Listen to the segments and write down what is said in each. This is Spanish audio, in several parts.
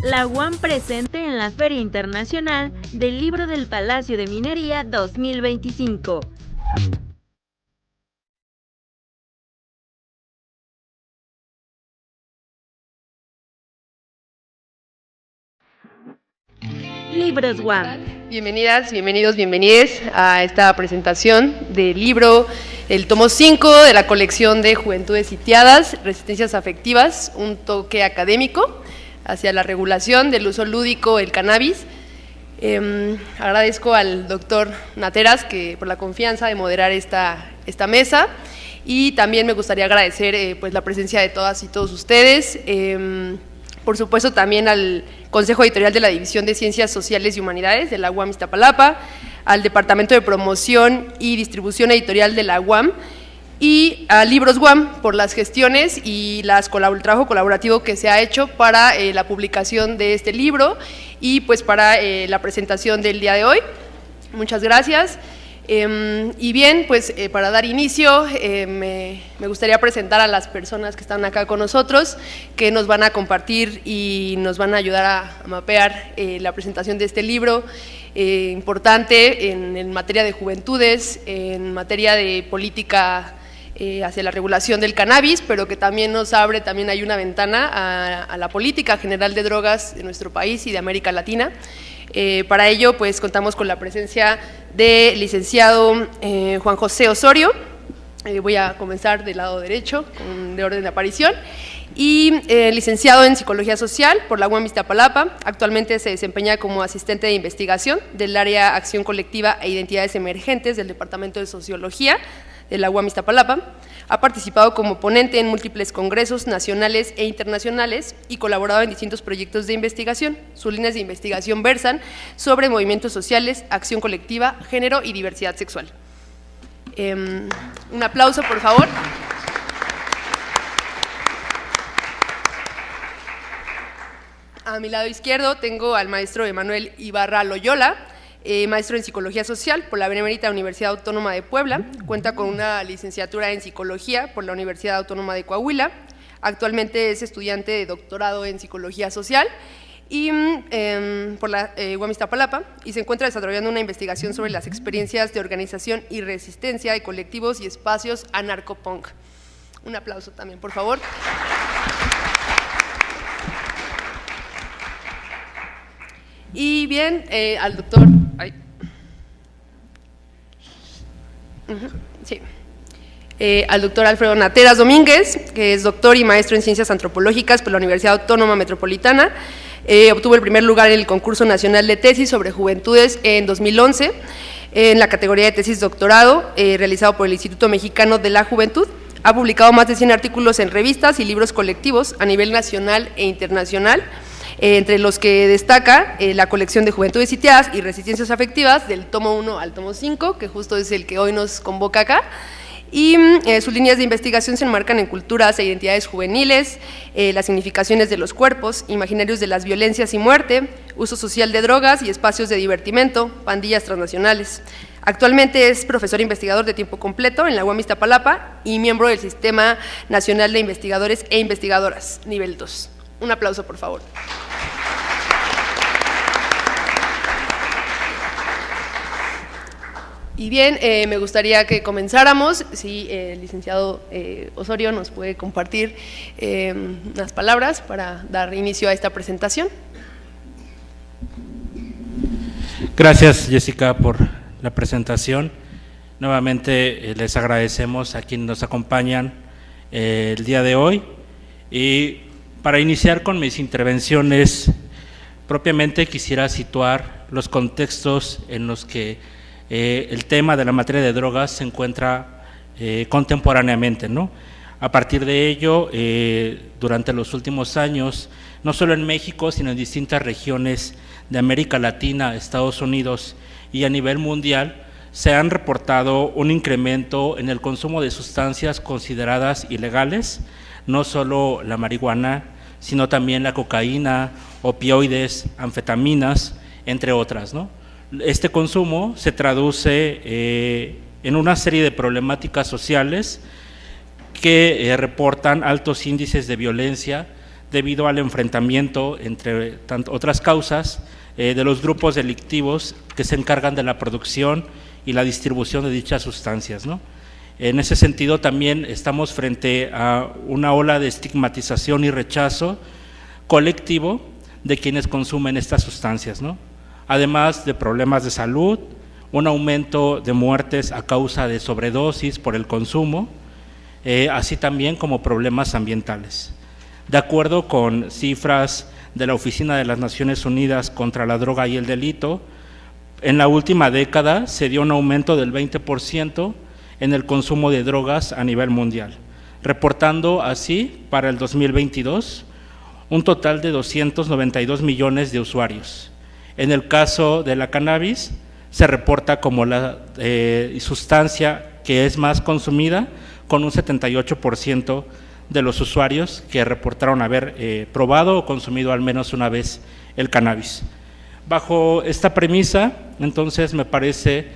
La UAM presente en la Feria Internacional del Libro del Palacio de Minería 2025. Libros UAM. Bienvenidas, bienvenidos, bienvenides a esta presentación del libro, el tomo 5 de la colección de Juventudes Sitiadas, Resistencias Afectivas, un toque académico hacia la regulación del uso lúdico del cannabis. Agradezco al doctor Nateras por la confianza de moderar esta mesa, y también me gustaría agradecer pues la presencia de todas y todos ustedes. Por supuesto, también al Consejo Editorial de la División de Ciencias Sociales y Humanidades de la UAM Iztapalapa, al Departamento de Promoción y Distribución Editorial de la UAM y a Libros UAM por las gestiones y el trabajo colaborativo que se ha hecho para la publicación de este libro y pues para la presentación del día de hoy. Muchas gracias. Y bien, pues para dar inicio, me gustaría presentar a las personas que están acá con nosotros, que nos van a compartir y nos van a ayudar a mapear la presentación de este libro importante en materia de juventudes, en materia de política hacia la regulación del cannabis, pero que también nos abre, también hay una ventana a la política general de drogas de nuestro país y de América Latina. Para ello, pues contamos con la presencia del licenciado Juan José Osorio. Voy a comenzar del lado derecho, de orden de aparición, y licenciado en Psicología Social por la UAM Iztapalapa. Actualmente se desempeña como asistente de investigación del área Acción Colectiva e Identidades Emergentes del Departamento de Sociología de la UAM Iztapalapa. Ha participado como ponente en múltiples congresos nacionales e internacionales y colaborado en distintos proyectos de investigación. Sus líneas de investigación versan sobre movimientos sociales, acción colectiva, género y diversidad sexual. Un aplauso, por favor. A mi lado izquierdo tengo al maestro Emanuel Ibarra Loyola, maestro en Psicología Social por la Benemérita Universidad Autónoma de Puebla. Cuenta con una licenciatura en Psicología por la Universidad Autónoma de Coahuila. Actualmente es estudiante de doctorado en Psicología Social y por la UAM Iztapalapa, y se encuentra desarrollando una investigación sobre las experiencias de organización y resistencia de colectivos y espacios anarcopunk. Un aplauso también, por favor. Y bien, al doctor… Sí. Al doctor Alfredo Nateras Domínguez, que es doctor y maestro en Ciencias Antropológicas por la Universidad Autónoma Metropolitana. Obtuvo el primer lugar en el concurso nacional de tesis sobre juventudes en 2011, en la categoría de tesis doctorado, realizado por el Instituto Mexicano de la Juventud. Ha publicado más de 100 artículos en revistas y libros colectivos a nivel nacional e internacional, entre los que destaca la colección de Juventudes Sitiadas y Resistencias Afectivas, del tomo 1 al tomo 5, que justo es el que hoy nos convoca acá. Y sus líneas de investigación se enmarcan en culturas e identidades juveniles, las significaciones de los cuerpos, imaginarios de las violencias y muerte, uso social de drogas y espacios de divertimento, pandillas transnacionales. Actualmente es profesor investigador de tiempo completo en la UAM Iztapalapa y miembro del Sistema Nacional de Investigadores e Investigadoras, nivel 2. Un aplauso, por favor. Y bien, me gustaría que comenzáramos. Si el licenciado Osorio nos puede compartir unas palabras para dar inicio a esta presentación. Gracias, Jessica, por la presentación. Nuevamente les agradecemos a quienes nos acompañan el día de hoy. Y para iniciar con mis intervenciones, propiamente quisiera situar los contextos en los que el tema de la materia de drogas se encuentra contemporáneamente, ¿no? A partir de ello, durante los últimos años, no solo en México, sino en distintas regiones de América Latina, Estados Unidos y a nivel mundial, se han reportado un incremento en el consumo de sustancias consideradas ilegales, no solo la marihuana, sino también la cocaína, opioides, anfetaminas, entre otras, ¿no? Este consumo se traduce en una serie de problemáticas sociales que reportan altos índices de violencia, debido al enfrentamiento, entre otras causas, de los grupos delictivos que se encargan de la producción y la distribución de dichas sustancias, ¿no? En ese sentido, también estamos frente a una ola de estigmatización y rechazo colectivo de quienes consumen estas sustancias, ¿no? Además de problemas de salud, un aumento de muertes a causa de sobredosis por el consumo, así también como problemas ambientales. De acuerdo con cifras de la Oficina de las Naciones Unidas contra la Droga y el Delito, en la última década se dio un aumento del 20% en el consumo de drogas a nivel mundial, reportando así para el 2022 un total de 292 millones de usuarios. En el caso de la cannabis, se reporta como la sustancia que es más consumida, con un 78% de los usuarios que reportaron haber probado o consumido al menos una vez el cannabis. Bajo esta premisa, entonces, me parece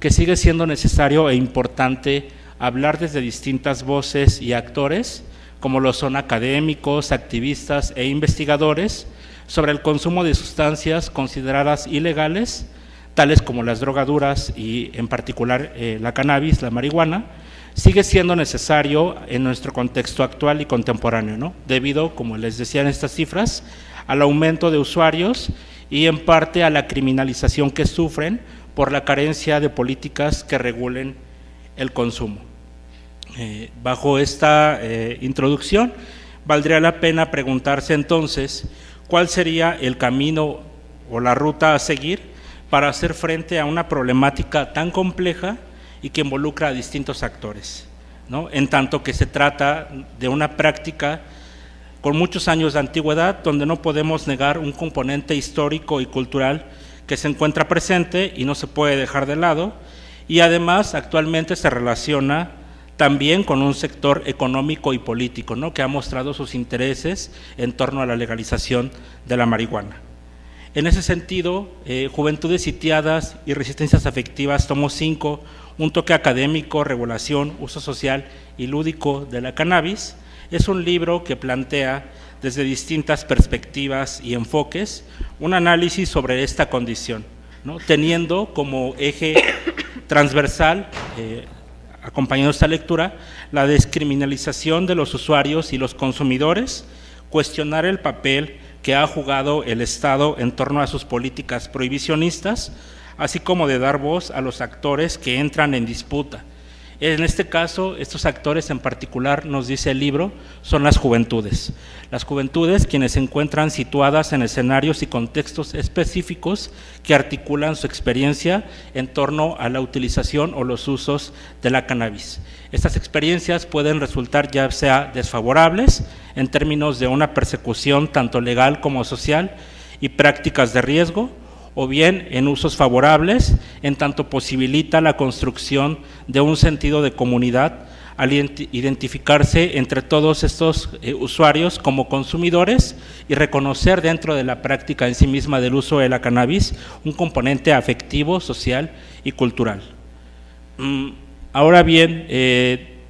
que sigue siendo necesario e importante hablar desde distintas voces y actores, como lo son académicos, activistas e investigadores, sobre el consumo de sustancias consideradas ilegales, tales como las drogaduras y en particular la cannabis, la marihuana. Sigue siendo necesario en nuestro contexto actual y contemporáneo, ¿no? Debido, como les decía en estas cifras, al aumento de usuarios y en parte a la criminalización que sufren por la carencia de políticas que regulen el consumo. Bajo esta introducción, valdría la pena preguntarse entonces cuál sería el camino o la ruta a seguir para hacer frente a una problemática tan compleja y que involucra a distintos actores, ¿no? En tanto que se trata de una práctica con muchos años de antigüedad, donde no podemos negar un componente histórico y cultural que se encuentra presente y no se puede dejar de lado, y además actualmente se relaciona también con un sector económico y político, ¿no? Que ha mostrado sus intereses en torno a la legalización de la marihuana. En ese sentido, Juventudes Sitiadas y Resistencias Afectivas, tomo 5, un toque académico, regulación, uso social y lúdico de la cannabis, es un libro que plantea desde distintas perspectivas y enfoques un análisis sobre esta condición, ¿no? Teniendo como eje transversal, acompañando esta lectura, la descriminalización de los usuarios y los consumidores, cuestionar el papel que ha jugado el Estado en torno a sus políticas prohibicionistas, así como de dar voz a los actores que entran en disputa. En este caso, estos actores en particular, nos dice el libro, son las juventudes. Las juventudes quienes se encuentran situadas en escenarios y contextos específicos que articulan su experiencia en torno a la utilización o los usos de la cannabis. Estas experiencias pueden resultar ya sea desfavorables en términos de una persecución tanto legal como social y prácticas de riesgo, o bien en usos favorables, en tanto posibilita la construcción de un sentido de comunidad al identificarse entre todos estos usuarios como consumidores y reconocer dentro de la práctica en sí misma del uso de la cannabis un componente afectivo, social y cultural. Ahora bien,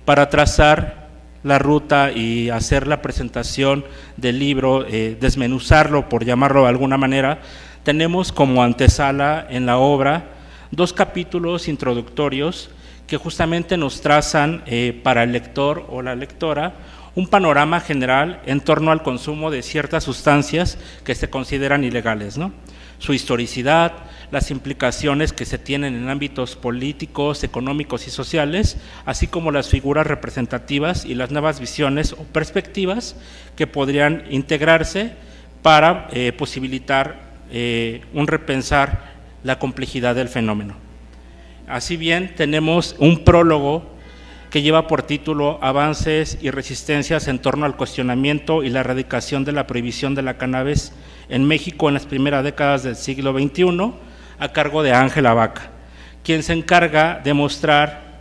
para trazar la ruta y hacer la presentación del libro, desmenuzarlo, por llamarlo de alguna manera, tenemos como antesala en la obra 2 capítulos introductorios que justamente nos trazan para el lector o la lectora un panorama general en torno al consumo de ciertas sustancias que se consideran ilegales, ¿no? Su historicidad, las implicaciones que se tienen en ámbitos políticos, económicos y sociales, así como las figuras representativas y las nuevas visiones o perspectivas que podrían integrarse para posibilitar un repensar la complejidad del fenómeno. Así bien, tenemos un prólogo que lleva por título Avances y resistencias en torno al cuestionamiento y la erradicación de la prohibición de la cannabis en México en las primeras décadas del siglo XXI, a cargo de Ángela Vaca, quien se encarga de mostrar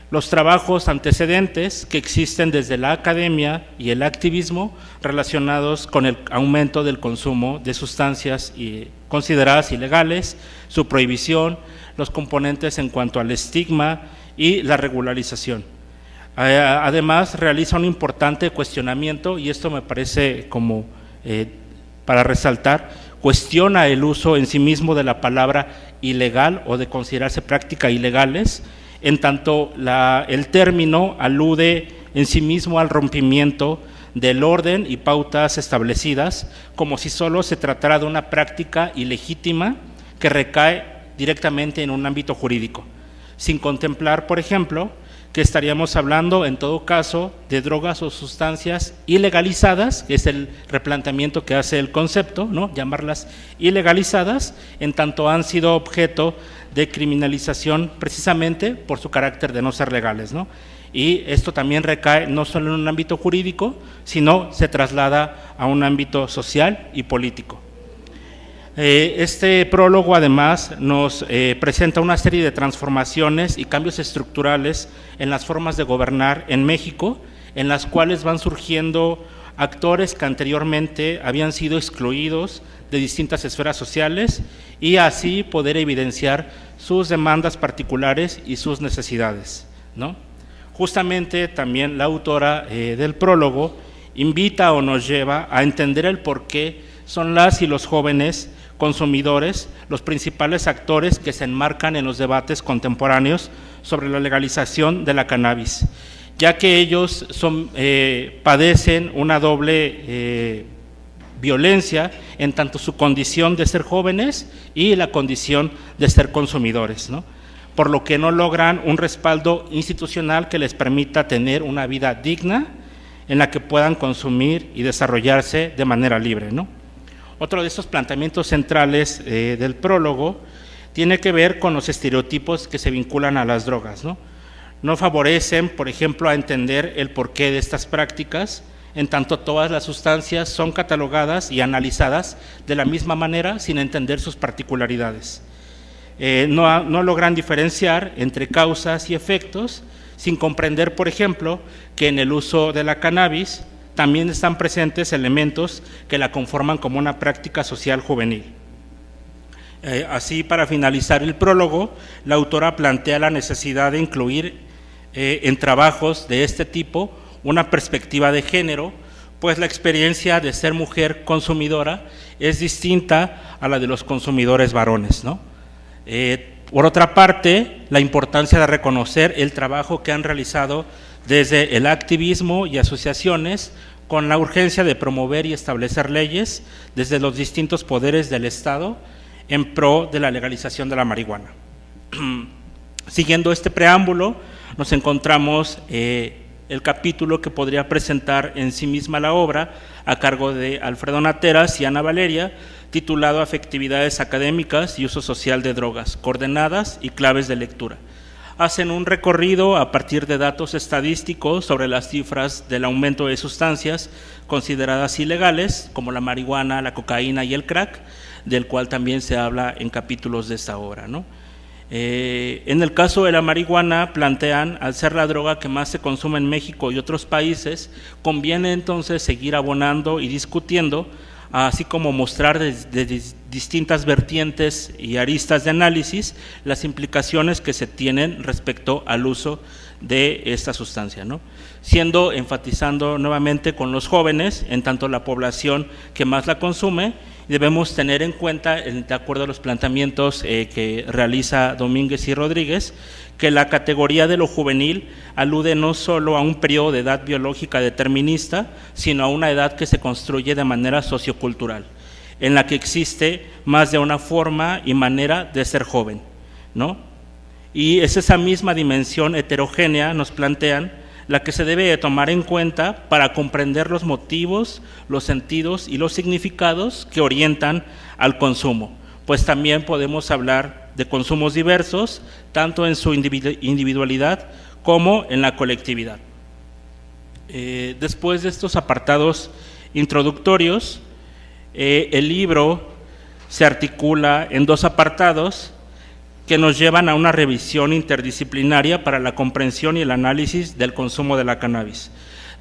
los trabajos antecedentes que existen desde la academia y el activismo relacionados con el aumento del consumo de sustancias consideradas ilegales, su prohibición, los componentes en cuanto al estigma y la regularización. Además, realiza un importante cuestionamiento, y esto me parece como para resaltar, cuestiona el uso en sí mismo de la palabra ilegal o de considerarse prácticas ilegales, en tanto el término alude en sí mismo al rompimiento del orden y pautas establecidas, como si solo se tratara de una práctica ilegítima que recae directamente en un ámbito jurídico, sin contemplar, por ejemplo, que estaríamos hablando en todo caso de drogas o sustancias ilegalizadas, que es el replanteamiento que hace el concepto, ¿no? Llamarlas ilegalizadas, en tanto han sido objeto de criminalización precisamente por su carácter de no ser legales, ¿no? Y esto también recae no solo en un ámbito jurídico, sino se traslada a un ámbito social y político. Este prólogo además nos presenta una serie de transformaciones y cambios estructurales en las formas de gobernar en México, en las cuales van surgiendo actores que anteriormente habían sido excluidos de distintas esferas sociales y así poder evidenciar sus demandas particulares y sus necesidades, ¿no? Justamente también la autora del prólogo invita o nos lleva a entender el por qué son las y los jóvenes consumidores los principales actores que se enmarcan en los debates contemporáneos sobre la legalización de la cannabis, ya que ellos padecen una doble violencia en tanto su condición de ser jóvenes y la condición de ser consumidores, ¿no? Por lo que no logran un respaldo institucional que les permita tener una vida digna en la que puedan consumir y desarrollarse de manera libre, ¿no? Otro de estos planteamientos centrales del prólogo tiene que ver con los estereotipos que se vinculan a las drogas, ¿no? No favorecen, por ejemplo, a entender el porqué de estas prácticas, en tanto todas las sustancias son catalogadas y analizadas de la misma manera sin entender sus particularidades. No logran diferenciar entre causas y efectos, sin comprender, por ejemplo, que en el uso de la cannabis también están presentes elementos que la conforman como una práctica social juvenil. Así, para finalizar el prólogo, la autora plantea la necesidad de incluir en trabajos de este tipo una perspectiva de género, pues la experiencia de ser mujer consumidora es distinta a la de los consumidores varones, ¿no? Por otra parte, la importancia de reconocer el trabajo que han realizado desde el activismo y asociaciones, con la urgencia de promover y establecer leyes desde los distintos poderes del Estado en pro de la legalización de la marihuana. Siguiendo este preámbulo, nos encontramos el capítulo que podría presentar en sí misma la obra, a cargo de Alfredo Nateras y Ana Valeria, titulado Afectividades académicas y uso social de drogas, coordenadas y claves de lectura. Hacen un recorrido a partir de datos estadísticos sobre las cifras del aumento de sustancias consideradas ilegales, como la marihuana, la cocaína y el crack, del cual también se habla en capítulos de esta obra, ¿no? En el caso de la marihuana, plantean, al ser la droga que más se consume en México y otros países, conviene entonces seguir abonando y discutiendo, así como mostrar desde distintas vertientes y aristas de análisis las implicaciones que se tienen respecto al uso de esta sustancia, ¿no? Enfatizando nuevamente con los jóvenes, en tanto la población que más la consume. Debemos tener en cuenta, de acuerdo a los planteamientos que realiza Domínguez y Rodríguez, que la categoría de lo juvenil alude no solo a un periodo de edad biológica determinista, sino a una edad que se construye de manera sociocultural, en la que existe más de una forma y manera de ser joven, ¿no? Y es esa misma dimensión heterogénea, nos plantean, la que se debe de tomar en cuenta para comprender los motivos, los sentidos y los significados que orientan al consumo, pues también podemos hablar de consumos diversos, tanto en su individualidad como en la colectividad. Después de estos apartados introductorios, el libro se articula en dos apartados que nos llevan a una revisión interdisciplinaria para la comprensión y el análisis del consumo de la cannabis.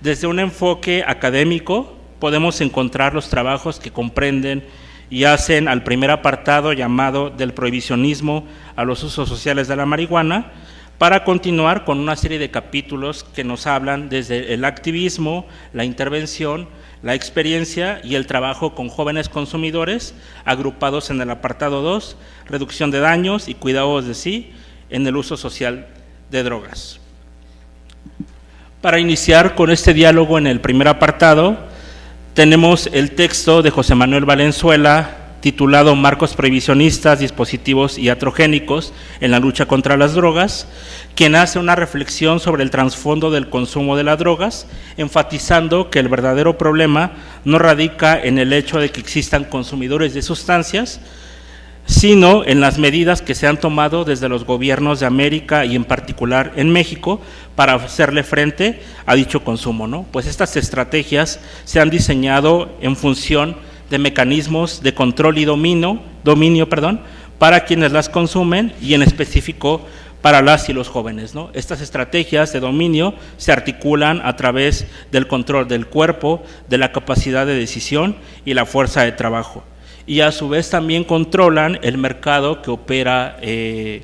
Desde un enfoque académico podemos encontrar los trabajos que comprenden y hacen al primer apartado llamado del prohibicionismo a los usos sociales de la marihuana, para continuar con una serie de capítulos que nos hablan desde el activismo, la intervención, la experiencia y el trabajo con jóvenes consumidores, agrupados en el apartado 2, reducción de daños y cuidados de sí en el uso social de drogas. Para iniciar con este diálogo en el primer apartado, tenemos el texto de José Manuel Valenzuela, titulado Marcos prohibicionistas, dispositivos iatrogénicos en la lucha contra las drogas, quien hace una reflexión sobre el trasfondo del consumo de las drogas, enfatizando que el verdadero problema no radica en el hecho de que existan consumidores de sustancias, sino en las medidas que se han tomado desde los gobiernos de América y en particular en México para hacerle frente a dicho consumo, ¿no? Pues estas estrategias se han diseñado en función de mecanismos de control y dominio, para quienes las consumen y en específico para las y los jóvenes, ¿no? Estas estrategias de dominio se articulan a través del control del cuerpo, de la capacidad de decisión y la fuerza de trabajo. Y a su vez también controlan el mercado que opera el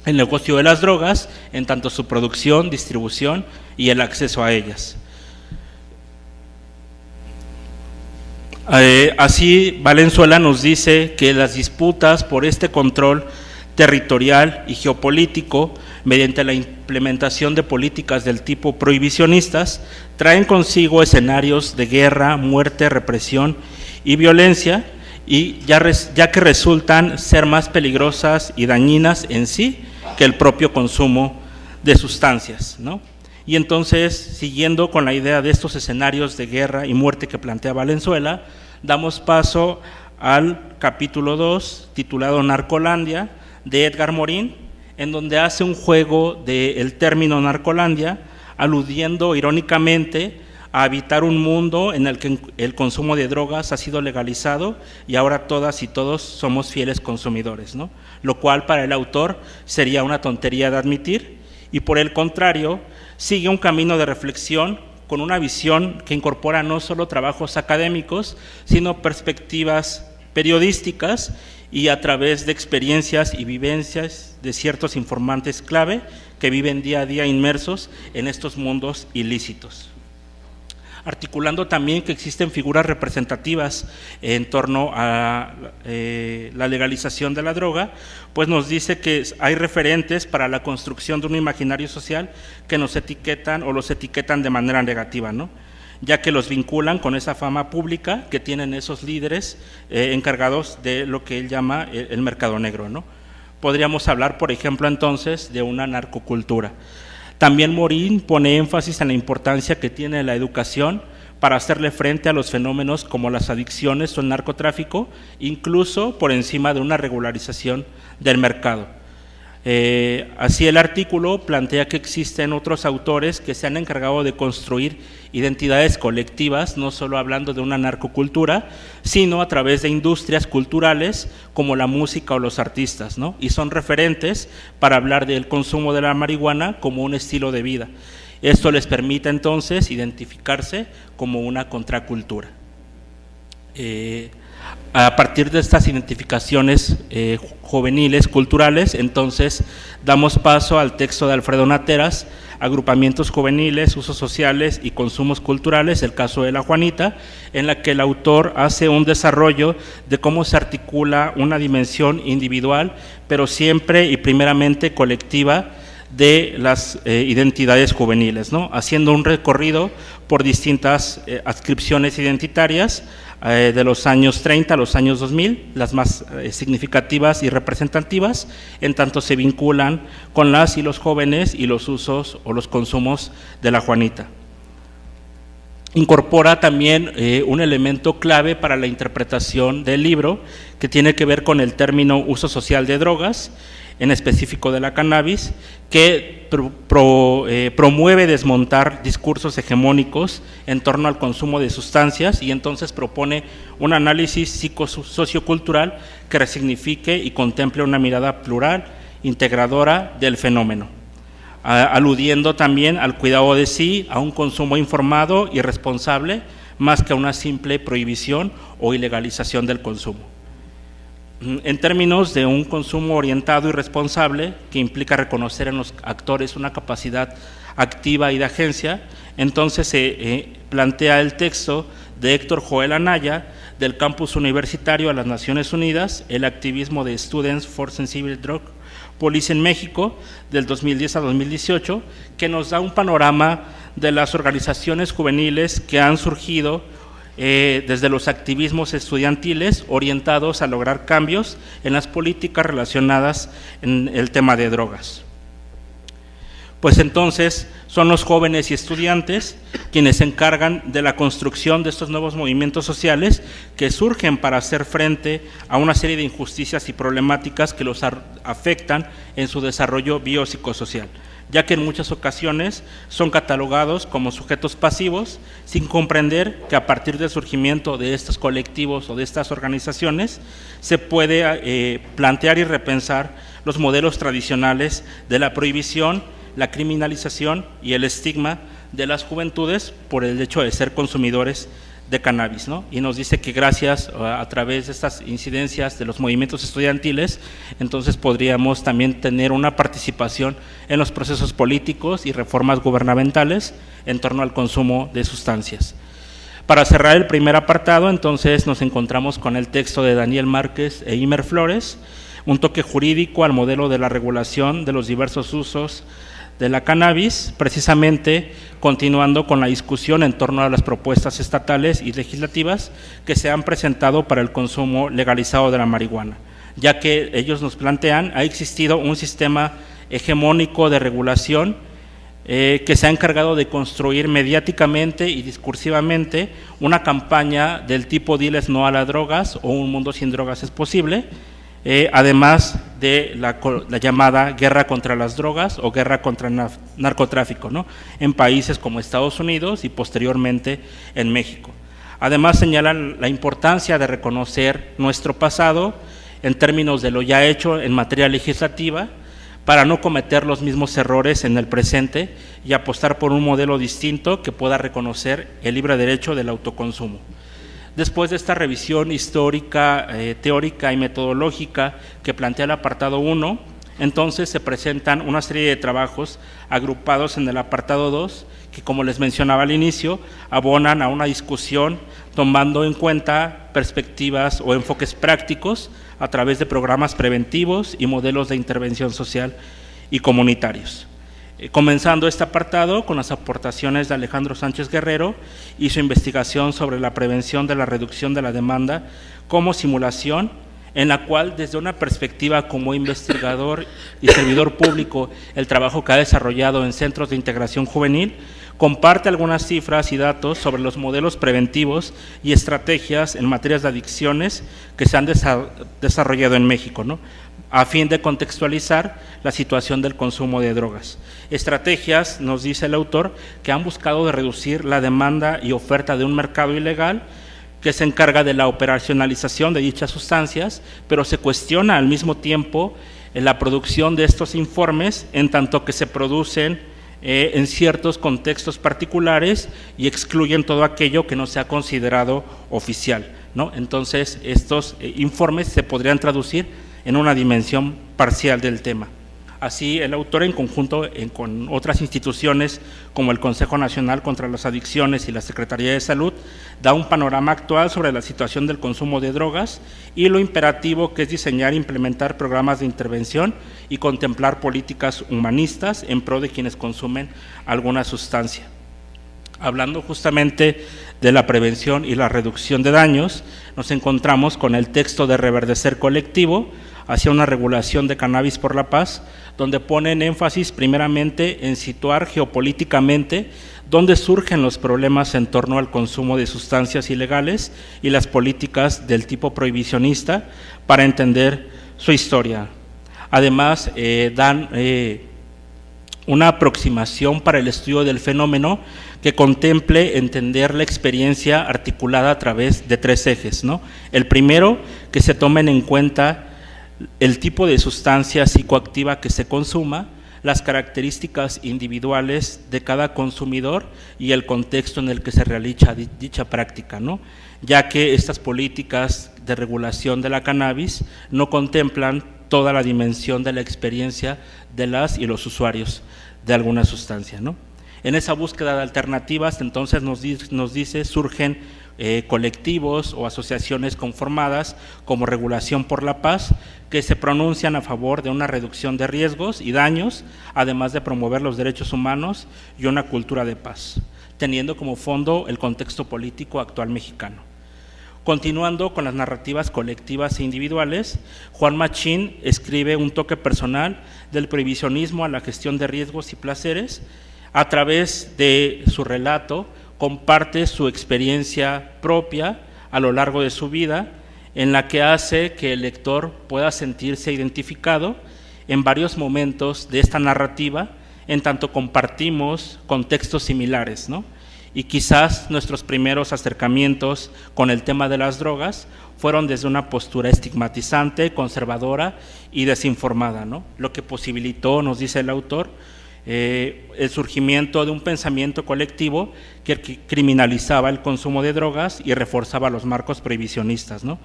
negocio de las drogas, en tanto su producción, distribución y el acceso a ellas. Así, Valenzuela nos dice que las disputas por este control territorial y geopolítico, mediante la implementación de políticas del tipo prohibicionistas, traen consigo escenarios de guerra, muerte, represión y violencia, y ya que resultan ser más peligrosas y dañinas en sí que el propio consumo de sustancias, ¿no? Y entonces, siguiendo con la idea de estos escenarios de guerra y muerte que plantea Valenzuela, damos paso al capítulo 2, titulado Narcolandia, de Edgar Morin, en donde hace un juego del término Narcolandia, aludiendo irónicamente a habitar un mundo en el que el consumo de drogas ha sido legalizado y ahora todas y todos somos fieles consumidores, ¿no? Lo cual para el autor sería una tontería de admitir, y por el contrario, sigue un camino de reflexión con una visión que incorpora no solo trabajos académicos, sino perspectivas periodísticas y a través de experiencias y vivencias de ciertos informantes clave que viven día a día inmersos en estos mundos ilícitos. Articulando también que existen figuras representativas en torno a la legalización de la droga, pues nos dice que hay referentes para la construcción de un imaginario social que nos etiquetan o los etiquetan de manera negativa, ¿no? Ya que los vinculan con esa fama pública que tienen esos líderes encargados de lo que él llama el mercado negro, ¿no? Podríamos hablar, por ejemplo, entonces, de una narcocultura. También Morin pone énfasis en la importancia que tiene la educación para hacerle frente a los fenómenos como las adicciones o el narcotráfico, incluso por encima de una regularización del mercado. Así el artículo plantea que existen otros autores que se han encargado de construir identidades colectivas, no solo hablando de una narcocultura, sino a través de industrias culturales como la música o los artistas, ¿no? Y son referentes para hablar del consumo de la marihuana como un estilo de vida. Esto les permite entonces identificarse como una contracultura. A partir de estas identificaciones juveniles, culturales, entonces damos paso al texto de Alfredo Nateras, Agrupamientos juveniles, usos sociales y consumos culturales, el caso de la Juanita, en la que el autor hace un desarrollo de cómo se articula una dimensión individual, pero siempre y primeramente colectiva, de las identidades juveniles, ¿no? Haciendo un recorrido por distintas adscripciones identitarias de los años 30 a los años 2000, las más significativas y representativas, en tanto se vinculan con las y los jóvenes y los usos o los consumos de la Juanita. Incorpora también un elemento clave para la interpretación del libro, que tiene que ver con el término uso social de drogas, en específico de la cannabis, que promueve desmontar discursos hegemónicos en torno al consumo de sustancias y entonces propone un análisis sociocultural que resignifique y contemple una mirada plural, integradora del fenómeno, aludiendo también al cuidado de sí, a un consumo informado y responsable, más que a una simple prohibición o ilegalización del consumo. en términos de un consumo orientado y responsable, que implica reconocer en los actores una capacidad activa y de agencia, entonces se plantea el texto de Héctor Joel Anaya, del Campus Universitario a las Naciones Unidas, el activismo de Students for Sensible Drug Policy en México, del 2010 a 2018, que nos da un panorama de las organizaciones juveniles que han surgido desde los activismos estudiantiles orientados a lograr cambios en las políticas relacionadas en el tema de drogas. Pues entonces son los jóvenes y estudiantes quienes se encargan de la construcción de estos nuevos movimientos sociales que surgen para hacer frente a una serie de injusticias y problemáticas que los afectan en su desarrollo biopsicosocial, ya que en muchas ocasiones son catalogados como sujetos pasivos, sin comprender que a partir del surgimiento de estos colectivos o de estas organizaciones se puede plantear y repensar los modelos tradicionales de la prohibición, la criminalización y el estigma de las juventudes por el hecho de ser consumidores de cannabis, ¿no? Y nos dice que gracias a través de estas incidencias de los movimientos estudiantiles, entonces podríamos también tener una participación en los procesos políticos y reformas gubernamentales en torno al consumo de sustancias. Para cerrar el primer apartado, entonces nos encontramos con el texto de Daniel Márquez e Imer Flores, un toque jurídico al modelo de la regulación de los diversos usos de la cannabis, precisamente continuando con la discusión en torno a las propuestas estatales y legislativas que se han presentado para el consumo legalizado de la marihuana, ya que ellos nos plantean, ha existido un sistema hegemónico de regulación que se ha encargado de construir mediáticamente y discursivamente una campaña del tipo diles no a las drogas o un mundo sin drogas es posible, además de la llamada guerra contra las drogas o guerra contra el narcotráfico, ¿no?, en países como Estados Unidos y posteriormente en México. Además señalan la importancia de reconocer nuestro pasado en términos de lo ya hecho en materia legislativa para no cometer los mismos errores en el presente y apostar por un modelo distinto que pueda reconocer el libre derecho del autoconsumo. Después de esta revisión histórica, teórica y metodológica que plantea el apartado 1, entonces se presentan una serie de trabajos agrupados en el apartado 2, que como les mencionaba al inicio, abonan a una discusión tomando en cuenta perspectivas o enfoques prácticos a través de programas preventivos y modelos de intervención social y comunitarios. Comenzando este apartado con las aportaciones de Alejandro Sánchez Guerrero y su investigación sobre la prevención de la reducción de la demanda como simulación, en la cual desde una perspectiva como investigador y servidor público, el trabajo que ha desarrollado en centros de integración juvenil, comparte algunas cifras y datos sobre los modelos preventivos y estrategias en materias de adicciones que se han desarrollado en México, ¿no?, a fin de contextualizar la situación del consumo de drogas. Estrategias, nos dice el autor, que han buscado de reducir la demanda y oferta de un mercado ilegal que se encarga de la operacionalización de dichas sustancias, pero se cuestiona al mismo tiempo la producción de estos informes en tanto que se producen en ciertos contextos particulares y excluyen todo aquello que no sea considerado oficial, ¿no? Entonces, estos informes se podrían traducir en una dimensión parcial del tema. Así, el autor, en conjunto con otras instituciones como el Consejo Nacional contra las Adicciones y la Secretaría de Salud, da un panorama actual sobre la situación del consumo de drogas y lo imperativo que es diseñar e implementar programas de intervención y contemplar políticas humanistas en pro de quienes consumen alguna sustancia. Hablando justamente de la prevención y la reducción de daños, nos encontramos con el texto de Reverdecer Colectivo hacia una regulación de cannabis por la paz, donde ponen énfasis primeramente en situar geopolíticamente dónde surgen los problemas en torno al consumo de sustancias ilegales y las políticas del tipo prohibicionista para entender su historia. Además, dan una aproximación para el estudio del fenómeno que contemple entender la experiencia articulada a través de 3 ejes, ¿no? El primero, que se tomen en cuenta el tipo de sustancia psicoactiva que se consuma, las características individuales de cada consumidor y el contexto en el que se realiza dicha práctica, ¿no?, ya que estas políticas de regulación de la cannabis no contemplan toda la dimensión de la experiencia de las y los usuarios de alguna sustancia, ¿no? En esa búsqueda de alternativas, entonces nos dice, surgen colectivos o asociaciones conformadas como Regulación por la Paz, que se pronuncian a favor de una reducción de riesgos y daños, además de promover los derechos humanos y una cultura de paz, teniendo como fondo el contexto político actual mexicano. Continuando con las narrativas colectivas e individuales, Juan Machín escribe un toque personal del prohibicionismo a la gestión de riesgos y placeres. A través de su relato comparte su experiencia propia a lo largo de su vida, en la que hace que el lector pueda sentirse identificado en varios momentos de esta narrativa, en tanto compartimos contextos similares, ¿no? Y quizás nuestros primeros acercamientos con el tema de las drogas fueron desde una postura estigmatizante, conservadora y desinformada, ¿no? Lo que posibilitó, nos dice el autor, el surgimiento de un pensamiento colectivo que criminalizaba el consumo de drogas y reforzaba los marcos prohibicionistas, ¿no?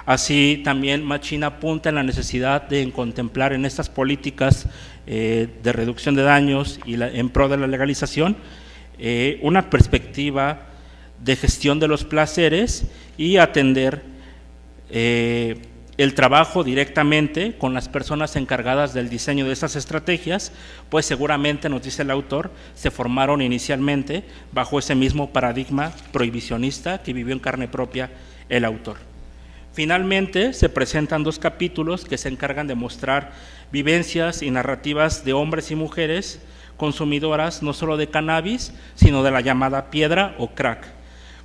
Así también Machín apunta en la necesidad de contemplar en estas políticas de reducción de daños y en pro de la legalización una perspectiva de gestión de los placeres y atender el trabajo directamente con las personas encargadas del diseño de estas estrategias, pues seguramente, nos dice el autor, se formaron inicialmente bajo ese mismo paradigma prohibicionista que vivió en carne propia el autor. Finalmente, se presentan 2 capítulos que se encargan de mostrar vivencias y narrativas de hombres y mujeres consumidoras no solo de cannabis, sino de la llamada piedra o crack,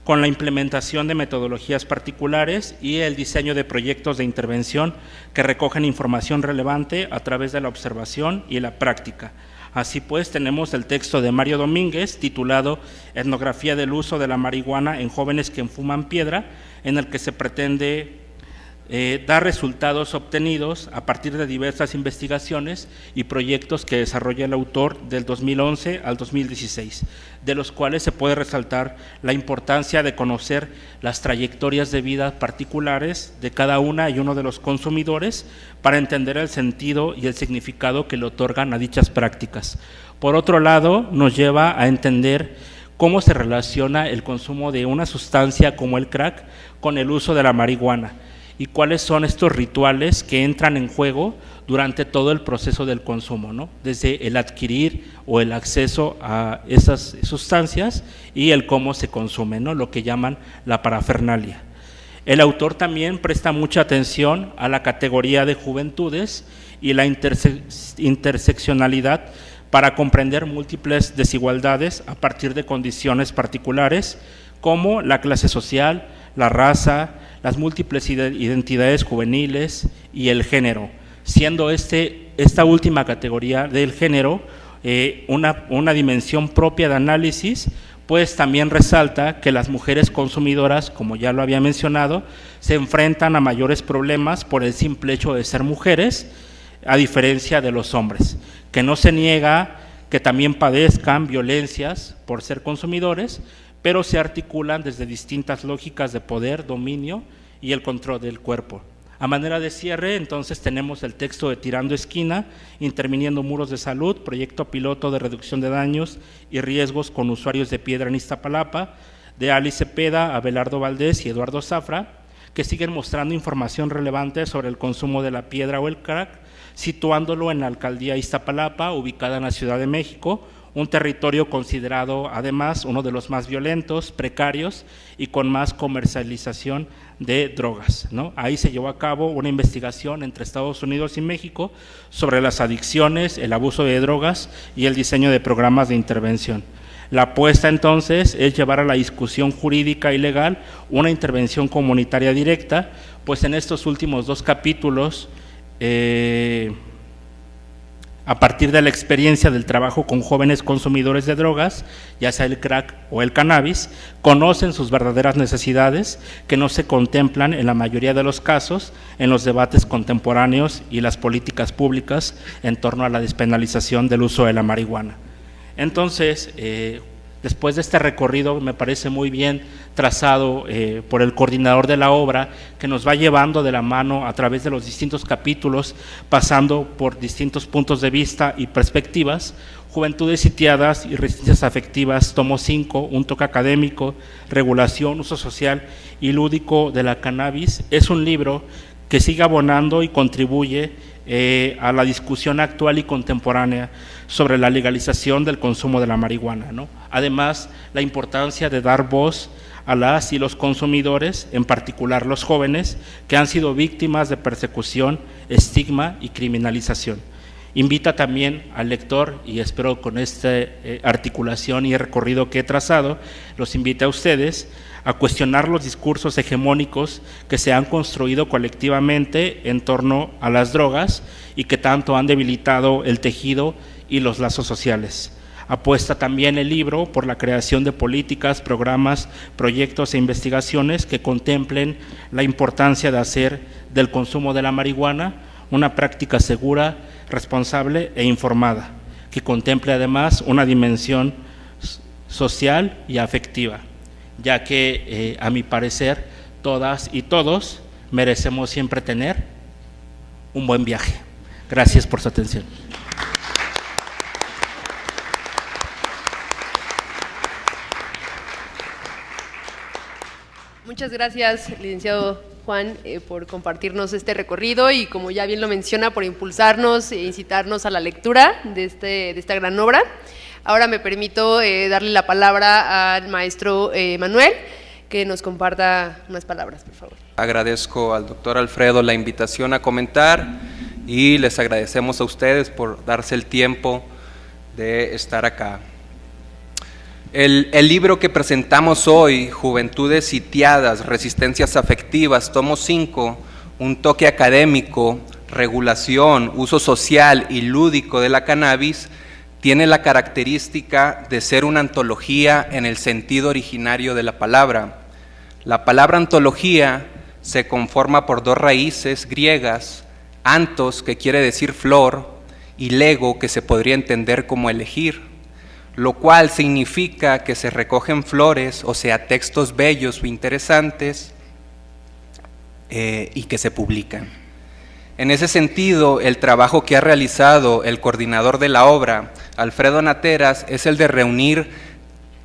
con la implementación de metodologías particulares y el diseño de proyectos de intervención que recogen información relevante a través de la observación y la práctica. Así pues, tenemos el texto de Mario Domínguez titulado Etnografía del uso de la marihuana en jóvenes que fuman piedra, en el que se pretende dar resultados obtenidos a partir de diversas investigaciones y proyectos que desarrolla el autor del 2011 al 2016, de los cuales se puede resaltar la importancia de conocer las trayectorias de vida particulares de cada una y uno de los consumidores para entender el sentido y el significado que le otorgan a dichas prácticas. Por otro lado, nos lleva a entender cómo se relaciona el consumo de una sustancia como el crack con el uso de la marihuana, y cuáles son estos rituales que entran en juego durante todo el proceso del consumo, ¿no? Desde el adquirir o el acceso a esas sustancias y el cómo se consume, ¿no? Lo que llaman la parafernalia. El autor también presta mucha atención a la categoría de juventudes y la interseccionalidad para comprender múltiples desigualdades a partir de condiciones particulares como la clase social, la raza, las múltiples identidades juveniles y el género, siendo esta última categoría del género una dimensión propia de análisis, pues también resalta que las mujeres consumidoras, como ya lo había mencionado, se enfrentan a mayores problemas por el simple hecho de ser mujeres, a diferencia de los hombres, que no se niega que también padezcan violencias por ser consumidores, pero se articulan desde distintas lógicas de poder, dominio y el control del cuerpo. A manera de cierre, entonces, tenemos el texto de Tirando Esquina, Interviniendo Muros de Salud, proyecto piloto de reducción de daños y riesgos con usuarios de piedra en Iztapalapa, de Alice Cepeda, Abelardo Valdés y Eduardo Zafra, que siguen mostrando información relevante sobre el consumo de la piedra o el crack, situándolo en la alcaldía Iztapalapa, ubicada en la Ciudad de México, un territorio considerado además uno de los más violentos, precarios y con más comercialización de drogas, ¿no? Ahí se llevó a cabo una investigación entre Estados Unidos y México sobre las adicciones, el abuso de drogas y el diseño de programas de intervención. La apuesta entonces es llevar a la discusión jurídica y legal una intervención comunitaria directa, pues en estos últimos 2 capítulos, a partir de la experiencia del trabajo con jóvenes consumidores de drogas, ya sea el crack o el cannabis, conocen sus verdaderas necesidades que no se contemplan en la mayoría de los casos en los debates contemporáneos y las políticas públicas en torno a la despenalización del uso de la marihuana. Entonces, después de este recorrido, me parece muy bien trazado por el coordinador de la obra, que nos va llevando de la mano a través de los distintos capítulos, pasando por distintos puntos de vista y perspectivas. Juventudes sitiadas y resistencias afectivas, tomo 5, un toque académico, regulación, uso social y lúdico de la cannabis. Es un libro que sigue abonando y contribuye a la discusión actual y contemporánea sobre la legalización del consumo de la marihuana, ¿no? Además, la importancia de dar voz a las y los consumidores, en particular los jóvenes, que han sido víctimas de persecución, estigma y criminalización. Invita también al lector, y espero con esta articulación y recorrido que he trazado, los invite a ustedes a cuestionar los discursos hegemónicos que se han construido colectivamente en torno a las drogas y que tanto han debilitado el tejido y los lazos sociales. Apuesta también el libro por la creación de políticas, programas, proyectos e investigaciones que contemplen la importancia de hacer del consumo de la marihuana una práctica segura, responsable e informada, que contemple además una dimensión social y afectiva, ya que a mi parecer todas y todos merecemos siempre tener un buen viaje. Gracias por su atención. Muchas gracias, licenciado Juan, por compartirnos este recorrido y, como ya bien lo menciona, por impulsarnos e incitarnos a la lectura de esta gran obra. Ahora me permito darle la palabra al maestro Manuel, que nos comparta unas palabras, por favor. Agradezco al doctor Alfredo la invitación a comentar y les agradecemos a ustedes por darse el tiempo de estar acá. El libro que presentamos hoy, Juventudes sitiadas, resistencias afectivas, tomo 5, un toque académico, regulación, uso social y lúdico de la cannabis, tiene la característica de ser una antología en el sentido originario de la palabra. La palabra antología se conforma por dos raíces griegas, antos, que quiere decir flor, y lego, que se podría entender como elegir, lo cual significa que se recogen flores, o sea, textos bellos o interesantes, y que se publican. En ese sentido, el trabajo que ha realizado el coordinador de la obra, Alfredo Nateras, es el de reunir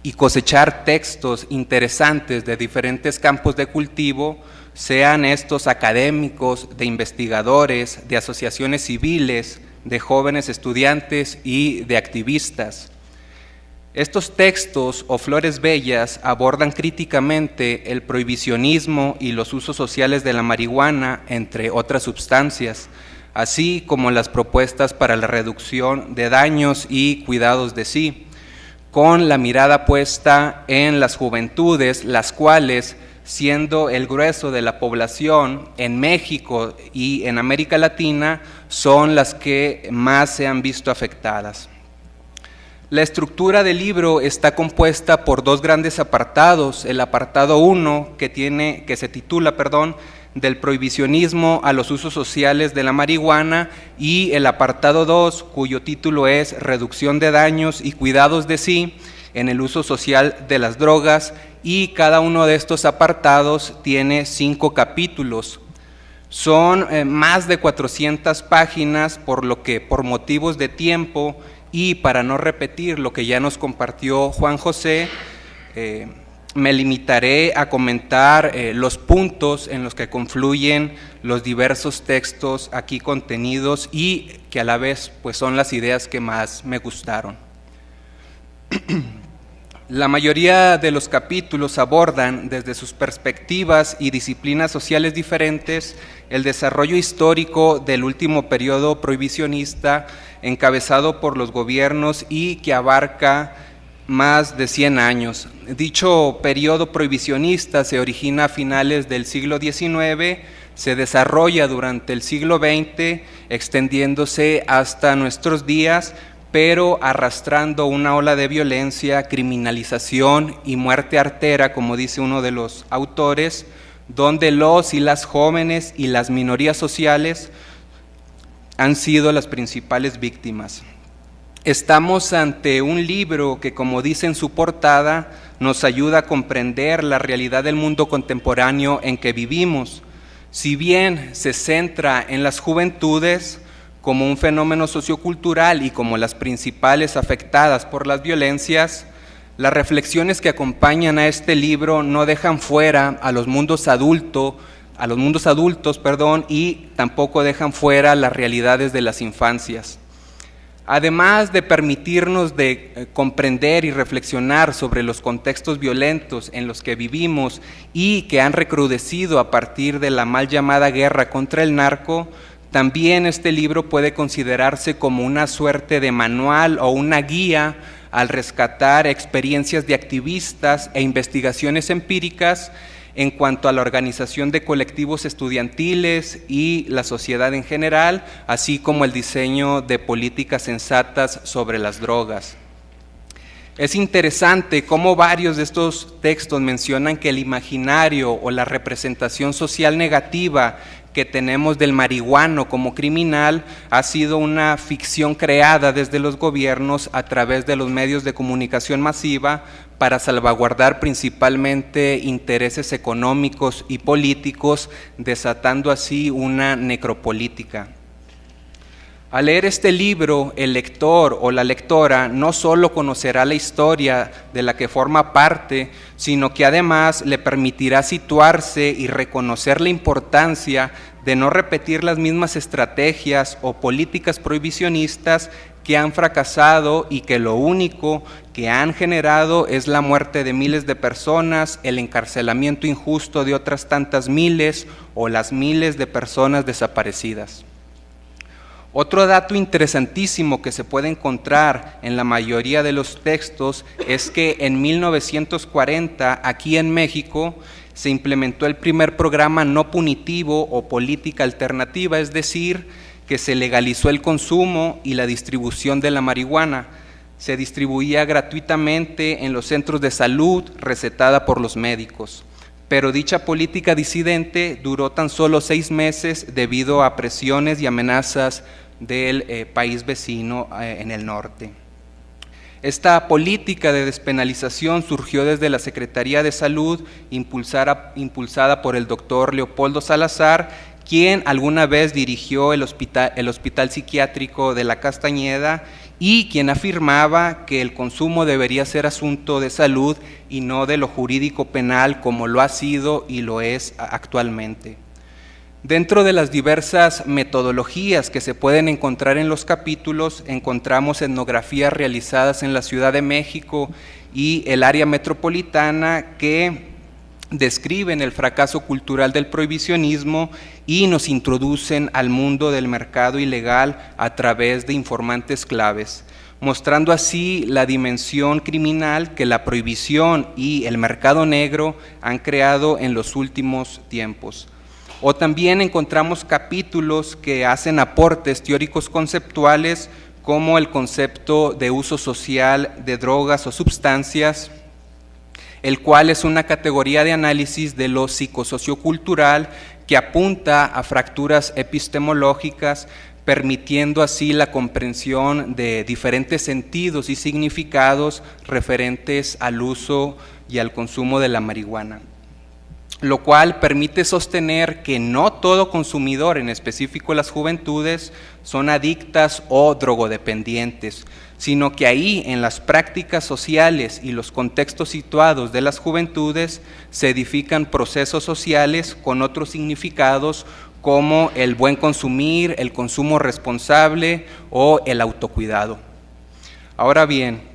y cosechar textos interesantes de diferentes campos de cultivo, sean estos académicos, de investigadores, de asociaciones civiles, de jóvenes estudiantes y de activistas. Estos textos o flores bellas abordan críticamente el prohibicionismo y los usos sociales de la marihuana, entre otras sustancias, así como las propuestas para la reducción de daños y cuidados de sí, con la mirada puesta en las juventudes, las cuales, siendo el grueso de la población en México y en América Latina, son las que más se han visto afectadas. La estructura del libro está compuesta por dos grandes apartados. El apartado 1, que se titula del prohibicionismo a los usos sociales de la marihuana, y el apartado 2, cuyo título es Reducción de daños y cuidados de sí en el uso social de las drogas, y cada uno de estos apartados tiene 5 capítulos. Son más de 400 páginas, por lo que por motivos de tiempo y para no repetir lo que ya nos compartió Juan José, me limitaré a comentar los puntos en los que confluyen los diversos textos aquí contenidos y que a la vez pues son las ideas que más me gustaron. La mayoría de los capítulos abordan desde sus perspectivas y disciplinas sociales diferentes el desarrollo histórico del último periodo prohibicionista encabezado por los gobiernos y que abarca más de 100 años. Dicho periodo prohibicionista se origina a finales del siglo XIX, se desarrolla durante el siglo XX, extendiéndose hasta nuestros días, pero arrastrando una ola de violencia, criminalización y muerte artera, como dice uno de los autores, donde los y las jóvenes y las minorías sociales han sido las principales víctimas. Estamos ante un libro que, como dice en su portada, nos ayuda a comprender la realidad del mundo contemporáneo en que vivimos. Si bien se centra en las juventudes como un fenómeno sociocultural y como las principales afectadas por las violencias, las reflexiones que acompañan a este libro no dejan fuera a los mundos adultos, y tampoco dejan fuera las realidades de las infancias. Además de permitirnos comprender y reflexionar sobre los contextos violentos en los que vivimos y que han recrudecido a partir de la mal llamada guerra contra el narco, también este libro puede considerarse como una suerte de manual o una guía al rescatar experiencias de activistas e investigaciones empíricas en cuanto a la organización de colectivos estudiantiles y la sociedad en general, así como el diseño de políticas sensatas sobre las drogas. Es interesante cómo varios de estos textos mencionan que el imaginario o la representación social negativa que tenemos del marihuano como criminal ha sido una ficción creada desde los gobiernos a través de los medios de comunicación masiva para salvaguardar principalmente intereses económicos y políticos, desatando así una necropolítica. Al leer este libro, el lector o la lectora no solo conocerá la historia de la que forma parte, sino que además le permitirá situarse y reconocer la importancia de no repetir las mismas estrategias o políticas prohibicionistas que han fracasado y que lo único que han generado es la muerte de miles de personas, el encarcelamiento injusto de otras tantas miles o las miles de personas desaparecidas. Otro dato interesantísimo que se puede encontrar en la mayoría de los textos es que en 1940, aquí en México, se implementó el primer programa no punitivo o política alternativa, es decir, que se legalizó el consumo y la distribución de la marihuana. Se distribuía gratuitamente en los centros de salud, recetada por los médicos. Pero dicha política disidente duró tan solo 6 meses debido a presiones y amenazas del país vecino en el norte. Esta política de despenalización surgió desde la Secretaría de Salud, impulsada por el doctor Leopoldo Salazar, quien alguna vez dirigió el hospital psiquiátrico de la Castañeda y quien afirmaba que el consumo debería ser asunto de salud y no de lo jurídico penal como lo ha sido y lo es actualmente. Dentro de las diversas metodologías que se pueden encontrar en los capítulos, encontramos etnografías realizadas en la Ciudad de México y el área metropolitana que describen el fracaso cultural del prohibicionismo y nos introducen al mundo del mercado ilegal a través de informantes claves, mostrando así la dimensión criminal que la prohibición y el mercado negro han creado en los últimos tiempos. O también encontramos capítulos que hacen aportes teóricos conceptuales como el concepto de uso social de drogas o sustancias, el cual es una categoría de análisis de lo psicosociocultural que apunta a fracturas epistemológicas, permitiendo así la comprensión de diferentes sentidos y significados referentes al uso y al consumo de la marihuana, lo cual permite sostener que no todo consumidor, en específico las juventudes, son adictas o drogodependientes, sino que ahí en las prácticas sociales y los contextos situados de las juventudes se edifican procesos sociales con otros significados como el buen consumir, el consumo responsable o el autocuidado. Ahora bien,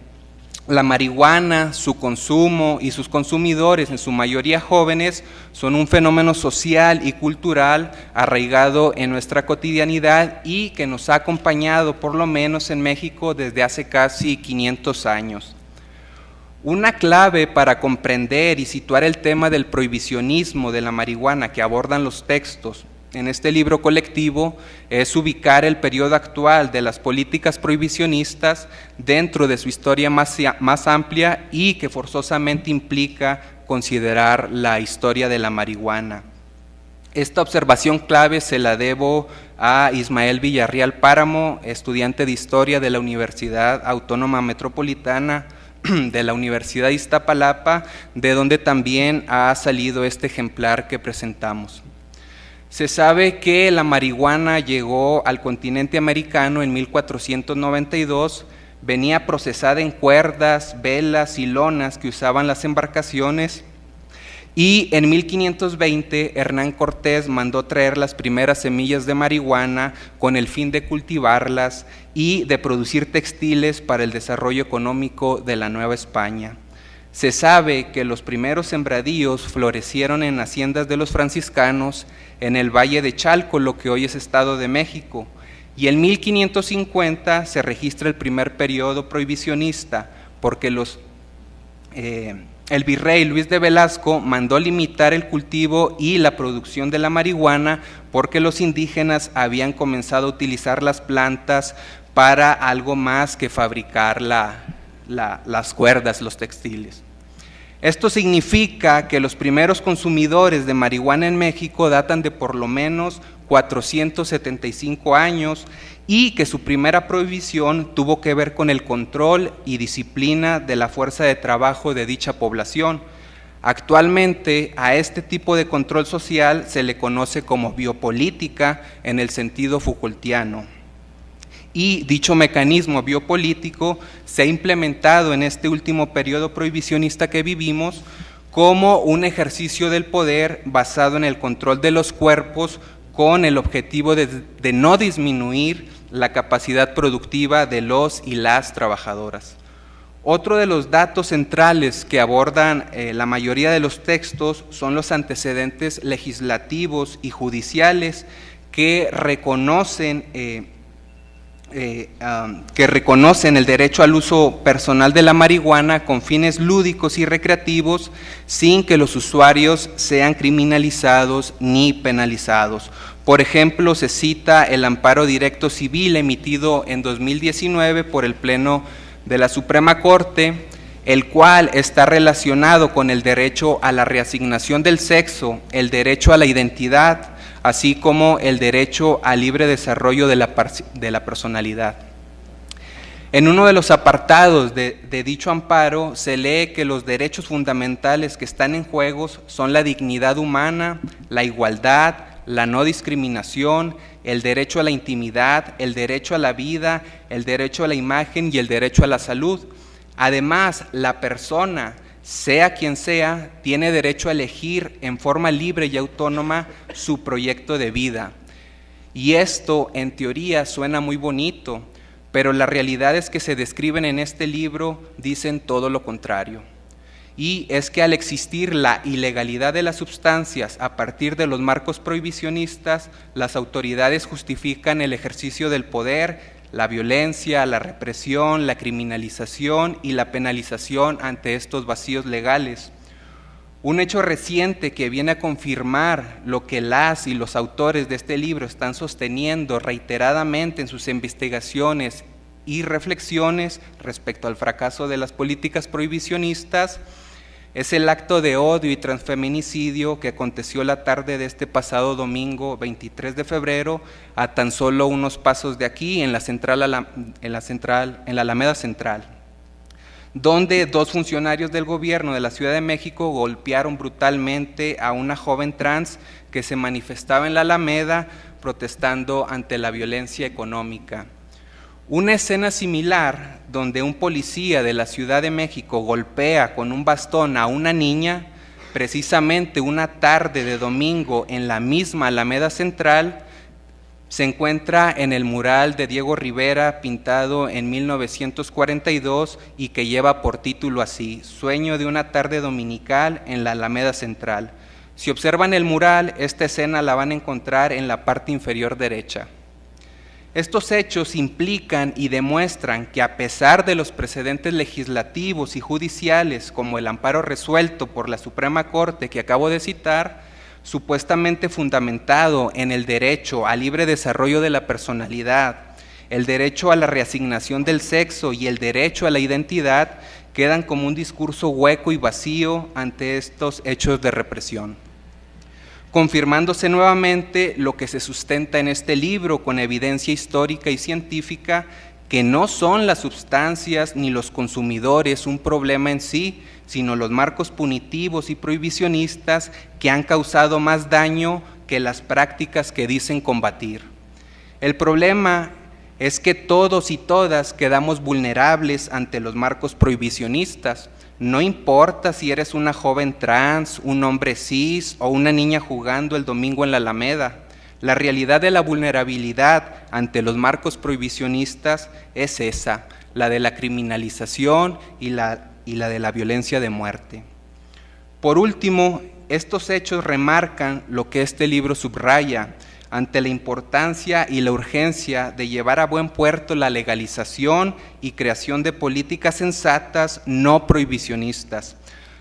la marihuana, su consumo y sus consumidores, en su mayoría jóvenes, son un fenómeno social y cultural arraigado en nuestra cotidianidad y que nos ha acompañado, por lo menos en México, desde hace casi 500 años. Una clave para comprender y situar el tema del prohibicionismo de la marihuana que abordan los textos en este libro colectivo es ubicar el periodo actual de las políticas prohibicionistas dentro de su historia más amplia y que forzosamente implica considerar la historia de la marihuana. Esta observación clave se la debo a Ismael Villarreal Páramo, estudiante de Historia de la Universidad Autónoma Metropolitana de la Universidad de Iztapalapa, de donde también ha salido este ejemplar que presentamos. Se sabe que la marihuana llegó al continente americano en 1492, venía procesada en cuerdas, velas y lonas que usaban las embarcaciones, y en 1520 Hernán Cortés mandó traer las primeras semillas de marihuana con el fin de cultivarlas y de producir textiles para el desarrollo económico de la Nueva España. Se sabe que los primeros sembradíos florecieron en haciendas de los franciscanos en el Valle de Chalco, lo que hoy es Estado de México, y en 1550 se registra el primer periodo prohibicionista, porque el virrey Luis de Velasco mandó limitar el cultivo y la producción de la marihuana porque los indígenas habían comenzado a utilizar las plantas para algo más que fabricar las cuerdas, los textiles. Esto significa que los primeros consumidores de marihuana en México datan de por lo menos 475 años y que su primera prohibición tuvo que ver con el control y disciplina de la fuerza de trabajo de dicha población. Actualmente a este tipo de control social se le conoce como biopolítica en el sentido Foucaultiano. Y dicho mecanismo biopolítico se ha implementado en este último periodo prohibicionista que vivimos como un ejercicio del poder basado en el control de los cuerpos con el objetivo de no disminuir la capacidad productiva de los y las trabajadoras. Otro de los datos centrales que abordan la mayoría de los textos son los antecedentes legislativos y judiciales que reconocen el derecho al uso personal de la marihuana con fines lúdicos y recreativos sin que los usuarios sean criminalizados ni penalizados. Por ejemplo, se cita el amparo directo civil emitido en 2019 por el Pleno de la Suprema Corte, el cual está relacionado con el derecho a la reasignación del sexo, el derecho a la identidad, así como el derecho al libre desarrollo de la personalidad. En uno de los apartados de dicho amparo se lee que los derechos fundamentales que están en juego son la dignidad humana, la igualdad, la no discriminación, el derecho a la intimidad, el derecho a la vida, el derecho a la imagen y el derecho a la salud. Además, la persona, sea quien sea, tiene derecho a elegir en forma libre y autónoma su proyecto de vida. Y esto, en teoría, suena muy bonito, pero las realidades que se describen en este libro dicen todo lo contrario. Y es que al existir la ilegalidad de las sustancias a partir de los marcos prohibicionistas, las autoridades justifican el ejercicio del poder, la violencia, la represión, la criminalización y la penalización ante estos vacíos legales. Un hecho reciente que viene a confirmar lo que las y los autores de este libro están sosteniendo reiteradamente en sus investigaciones y reflexiones respecto al fracaso de las políticas prohibicionistas es el acto de odio y transfeminicidio que aconteció la tarde de este pasado domingo 23 de febrero a tan solo unos pasos de aquí en la Alameda Central, donde dos funcionarios del gobierno de la Ciudad de México golpearon brutalmente a una joven trans que se manifestaba en la Alameda protestando ante la violencia económica. Una escena similar donde un policía de la Ciudad de México golpea con un bastón a una niña, precisamente una tarde de domingo en la misma Alameda Central, se encuentra en el mural de Diego Rivera pintado en 1942 y que lleva por título así: Sueño de una tarde dominical en la Alameda Central. Si observan el mural, esta escena la van a encontrar en la parte inferior derecha. Estos hechos implican y demuestran que a pesar de los precedentes legislativos y judiciales, como el amparo resuelto por la Suprema Corte que acabo de citar, supuestamente fundamentado en el derecho al libre desarrollo de la personalidad, el derecho a la reasignación del sexo y el derecho a la identidad, quedan como un discurso hueco y vacío ante estos hechos de represión. confirmándose nuevamente lo que se sustenta en este libro con evidencia histórica y científica, que no son las sustancias ni los consumidores un problema en sí, sino los marcos punitivos y prohibicionistas que han causado más daño que las prácticas que dicen combatir. El problema es que todos y todas quedamos vulnerables ante los marcos prohibicionistas. No importa si eres una joven trans, un hombre cis o una niña jugando el domingo en la Alameda. La realidad de la vulnerabilidad ante los marcos prohibicionistas es esa, la de la criminalización y la de la violencia de muerte. Por último, estos hechos remarcan lo que este libro subraya, ante la importancia y la urgencia de llevar a buen puerto la legalización y creación de políticas sensatas no prohibicionistas.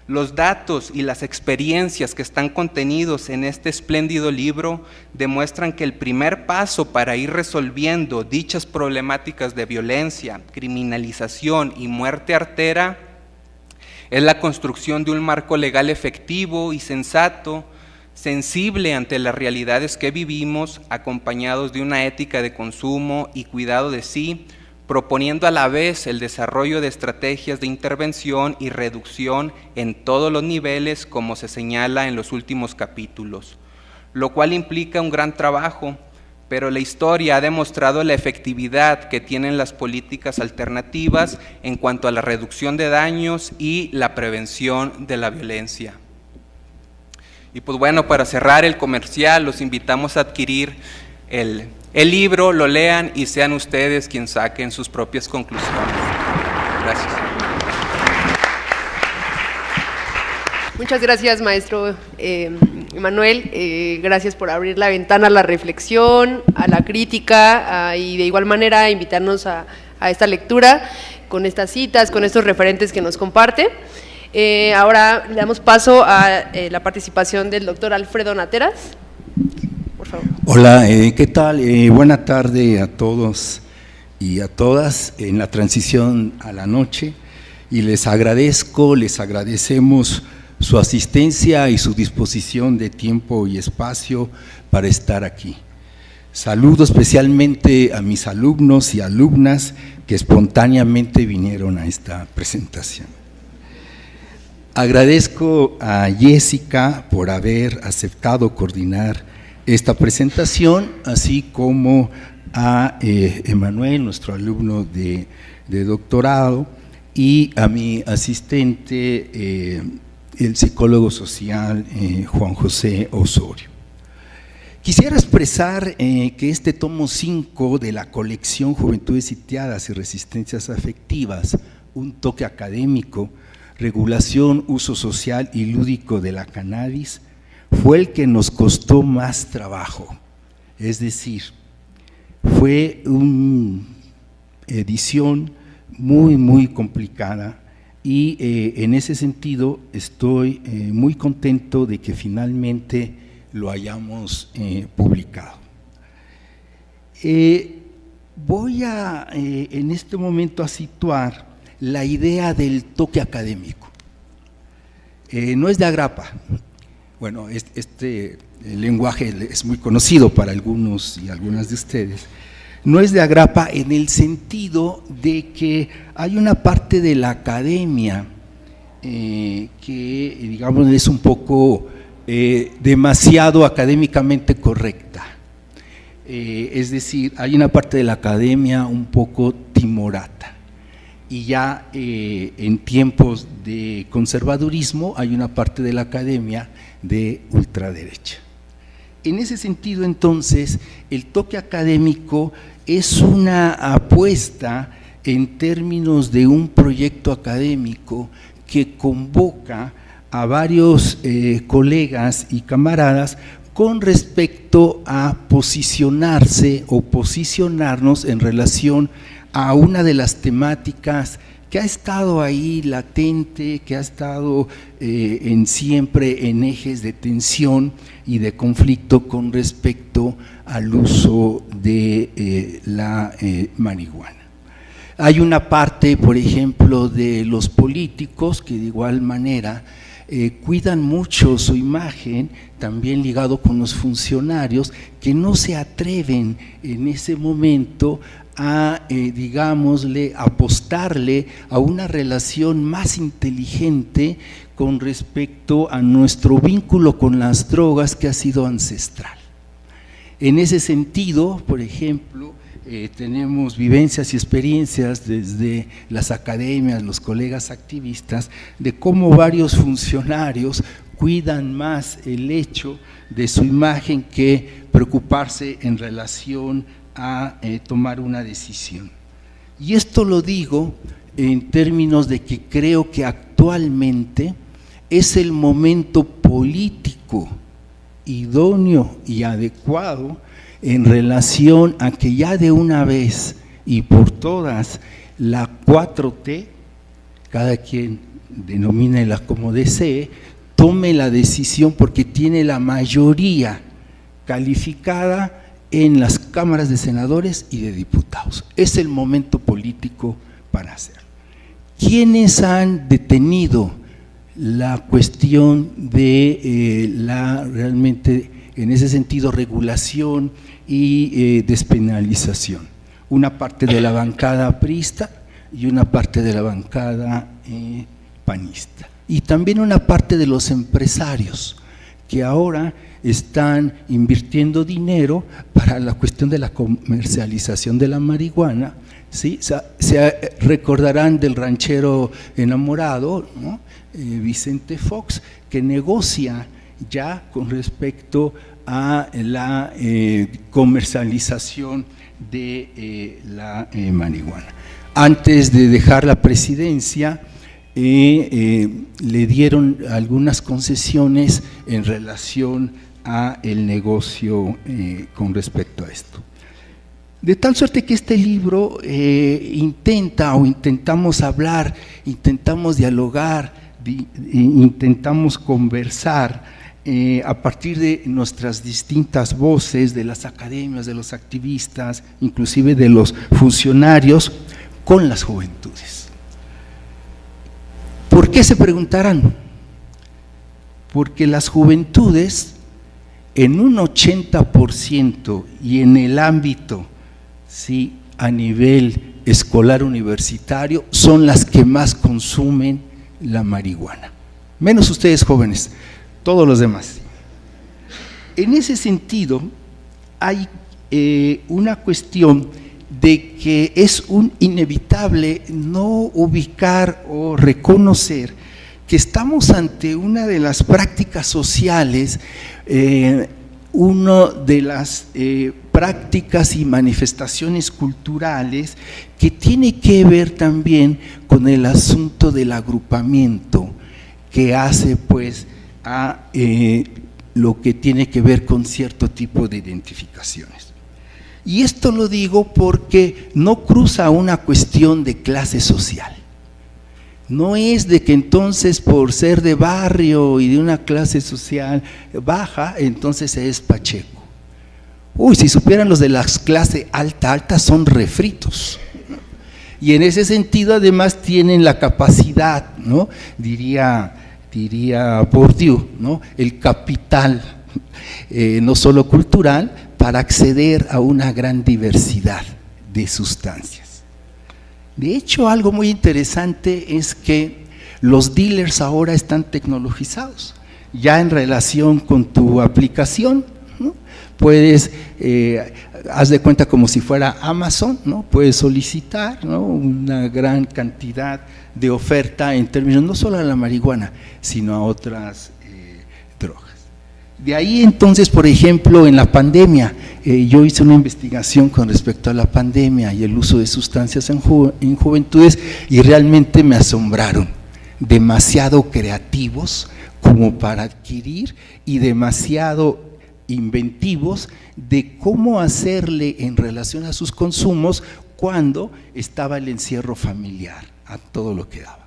Los datos y las experiencias que están contenidos en este espléndido libro demuestran que el primer paso para ir resolviendo dichas problemáticas de violencia, criminalización y muerte artera es la construcción de un marco legal efectivo y sensato, sensible ante las realidades que vivimos, acompañados de una ética de consumo y cuidado de sí, proponiendo a la vez el desarrollo de estrategias de intervención y reducción en todos los niveles, como se señala en los últimos capítulos, lo cual implica un gran trabajo, pero la historia ha demostrado la efectividad que tienen las políticas alternativas en cuanto a la reducción de daños y la prevención de la violencia. Y pues bueno, para cerrar el comercial, los invitamos a adquirir el libro, lo lean y sean ustedes quienes saquen sus propias conclusiones. Gracias. Muchas gracias, maestro Emanuel. Gracias por abrir la ventana a la reflexión, a la crítica y de igual manera invitarnos a esta lectura con estas citas, con estos referentes que nos comparte. Ahora le damos paso a la participación del doctor Alfredo Nateras. Por favor. Hola, ¿qué tal? Buena tarde a todos y a todas en la transición a la noche, y les agradecemos su asistencia y su disposición de tiempo y espacio para estar aquí. Saludo especialmente a mis alumnos y alumnas que espontáneamente vinieron a esta presentación. Agradezco a Jessica por haber aceptado coordinar esta presentación, así como a Emanuel, nuestro alumno de doctorado, y a mi asistente, el psicólogo social Juan José Osorio. Quisiera expresar que este tomo 5 de la colección Juventudes Sitiadas y Resistencias Afectivas, un toque académico, regulación, uso social y lúdico de la cannabis, fue el que nos costó más trabajo. Es decir, fue una edición muy complicada, y en ese sentido estoy muy contento de que finalmente lo hayamos publicado. Voy en este momento a situar la idea del toque académico. No es de agrapa. Bueno, este lenguaje es muy conocido para algunos y algunas de ustedes. No es de agrapa en el sentido de que hay una parte de la academia que, digamos, es un poco demasiado académicamente correcta. Es decir, hay una parte de la academia un poco timorata. Y ya en tiempos de conservadurismo hay una parte de la academia de ultraderecha. En ese sentido, entonces, el toque académico es una apuesta en términos de un proyecto académico que convoca a varios colegas y camaradas con respecto a posicionarse o posicionarnos en relación a una de las temáticas que ha estado ahí latente, que ha estado siempre en ejes de tensión y de conflicto con respecto al uso de la marihuana. Hay una parte, por ejemplo, de los políticos que de igual manera cuidan mucho su imagen, también ligado con los funcionarios, que no se atreven en ese momento a, digámosle, apostarle a una relación más inteligente con respecto a nuestro vínculo con las drogas que ha sido ancestral. En ese sentido, por ejemplo, tenemos vivencias y experiencias desde las academias, los colegas activistas, de cómo varios funcionarios cuidan más el hecho de su imagen que preocuparse en relación a tomar una decisión. Y esto lo digo en términos de que creo que actualmente es el momento político idóneo y adecuado en relación a que ya de una vez y por todas la 4T, cada quien denomínela como desee, tome la decisión porque tiene la mayoría calificada en las cámaras de senadores y de diputados. Es el momento político para hacerlo. ¿Quiénes han detenido la cuestión de la realmente, en ese sentido, regulación y despenalización? Una parte de la bancada priista y una parte de la bancada panista. Y también una parte de los empresarios que ahora están invirtiendo dinero para la cuestión de la comercialización de la marihuana, ¿sí? Se recordarán del ranchero enamorado, ¿no? Vicente Fox, que negocia ya con respecto a la comercialización de la marihuana. Antes de dejar la presidencia, le dieron algunas concesiones en relación a el negocio con respecto a esto. De tal suerte que este libro intentamos hablar, intentamos dialogar, intentamos conversar a partir de nuestras distintas voces, de las academias, de los activistas, inclusive de los funcionarios, con las juventudes. ¿Por qué se preguntarán? Porque las juventudes, en un 80% y en el ámbito, sí, a nivel escolar universitario, son las que más consumen la marihuana. Menos ustedes jóvenes, todos los demás. En ese sentido, hay una cuestión de que es un inevitable no ubicar o reconocer que estamos ante una de las prácticas sociales, una de las prácticas y manifestaciones culturales que tiene que ver también con el asunto del agrupamiento que hace pues a lo que tiene que ver con cierto tipo de identificaciones. Y esto lo digo porque no cruza una cuestión de clase social. No es de que entonces por ser de barrio y de una clase social baja, entonces es pacheco. Uy, si supieran los de la clase alta son refritos. Y en ese sentido además tienen la capacidad, ¿no? Diría Bourdieu, ¿no? El capital, no solo cultural, para acceder a una gran diversidad de sustancias. De hecho, algo muy interesante es que los dealers ahora están tecnologizados, ya en relación con tu aplicación, ¿no? Puedes, haz de cuenta como si fuera Amazon, ¿no? Puedes solicitar, ¿no? Una gran cantidad de oferta en términos no solo a la marihuana, sino a otras drogas. De ahí entonces, por ejemplo, en la pandemia, yo hice una investigación con respecto a la pandemia y el uso de sustancias en juventudes y realmente me asombraron, demasiado creativos como para adquirir y demasiado inventivos de cómo hacerle en relación a sus consumos cuando estaba el encierro familiar, a todo lo que daba.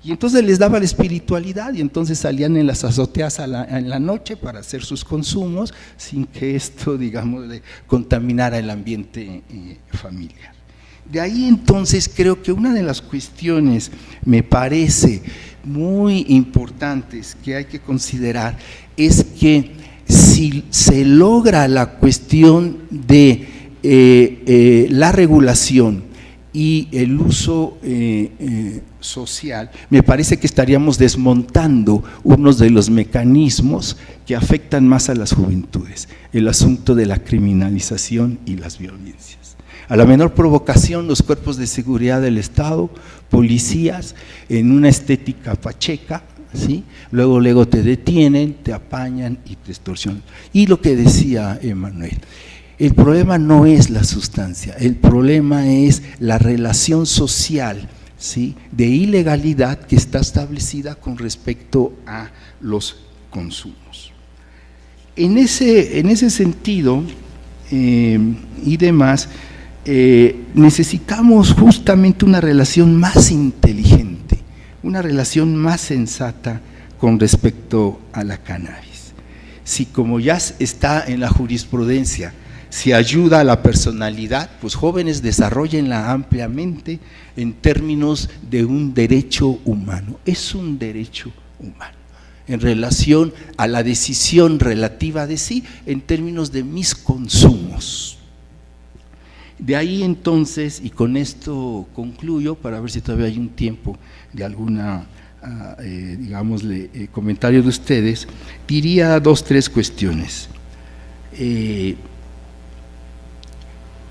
Y entonces les daba la espiritualidad y entonces salían en las azoteas en la noche para hacer sus consumos sin que esto, digamos, contaminara el ambiente familiar. De ahí entonces creo que una de las cuestiones, me parece, muy importantes que hay que considerar es que si se logra la cuestión de la regulación y el uso social, me parece que estaríamos desmontando unos de los mecanismos que afectan más a las juventudes, el asunto de la criminalización y las violencias. A la menor provocación, los cuerpos de seguridad del Estado, policías, en una estética pacheca, ¿sí? Luego te detienen, te apañan y te extorsionan. Y lo que decía Emanuel, el problema no es la sustancia, el problema es la relación social, ¿sí?, de ilegalidad que está establecida con respecto a los consumos. En ese sentido y demás, necesitamos justamente una relación más inteligente, una relación más sensata con respecto a la cannabis. Si como ya está en la jurisprudencia, si ayuda a la personalidad, pues jóvenes desarrollenla ampliamente en términos de un derecho humano. Es un derecho humano en relación a la decisión relativa de sí en términos de mis consumos. De ahí entonces, y con esto concluyo para ver si todavía hay un tiempo de alguna, comentario de ustedes, diría 2 o 3 cuestiones.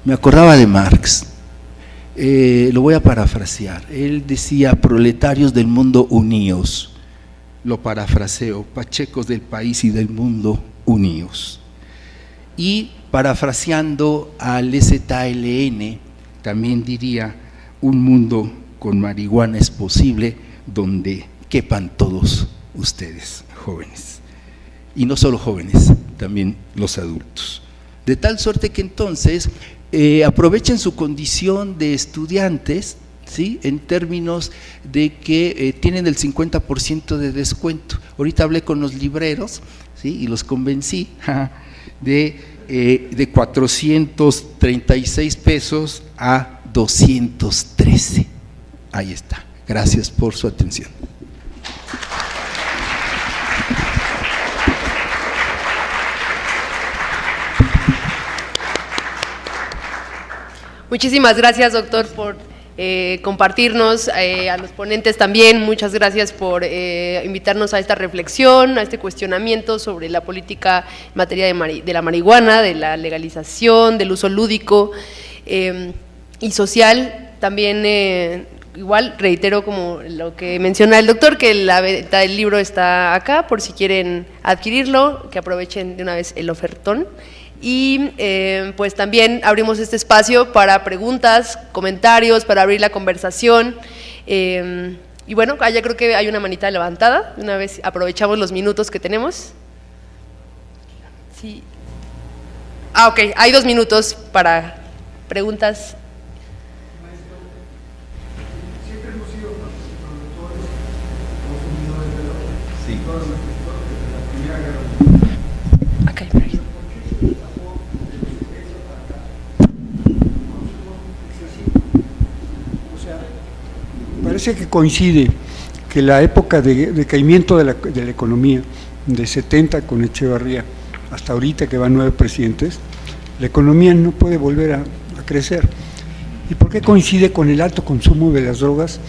Me acordaba de Marx, lo voy a parafrasear. Él decía: proletarios del mundo, uníos. Lo parafraseo: pachecos del país y del mundo, uníos. Y parafraseando al ZLN, también diría: un mundo con marihuana es posible, donde quepan todos ustedes, jóvenes. Y no solo jóvenes, también los adultos. De tal suerte que entonces aprovechen su condición de estudiantes, ¿sí?, en términos de que tienen el 50% de descuento. Ahorita hablé con los libreros, ¿sí?, y los convencí de 436 pesos a 213. Ahí está. Gracias por su atención. Muchísimas gracias, doctor, por compartirnos, a los ponentes también, muchas gracias por invitarnos a esta reflexión, a este cuestionamiento sobre la política en materia de la marihuana, de la legalización, del uso lúdico y social. También igual reitero, como lo que menciona el doctor, que la venta del libro está acá, por si quieren adquirirlo, que aprovechen de una vez el ofertón. Y pues también abrimos este espacio para preguntas, comentarios, para abrir la conversación. Y bueno, allá creo que hay una manita levantada. Una vez aprovechamos los minutos que tenemos. Sí. Ok, hay 2 minutos para preguntas. Siempre hemos sido productores, consumidores de drogas. Sí. Desde la Primera Guerra Mundial. Okay, perfecto. Parece que coincide que la época de decaimiento de la economía, de 70 con Echevarría hasta ahorita que van 9 presidentes, la economía no puede volver a crecer. ¿Y por qué coincide con el alto consumo de las drogas?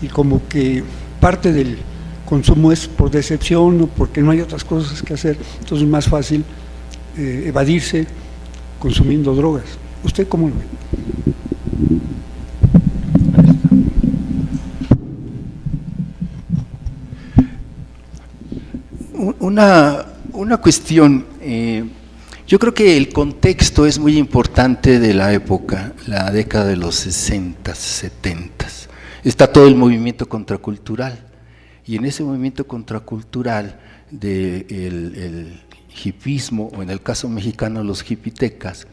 Y como que parte del consumo es por decepción o porque no hay otras cosas que hacer, entonces es más fácil evadirse consumiendo drogas. ¿Usted cómo lo ve? Una cuestión, yo creo que el contexto es muy importante de la época, la década de los 60, 70. Está todo el movimiento contracultural, y en ese movimiento contracultural del hipismo, o en el caso mexicano los hipitecas,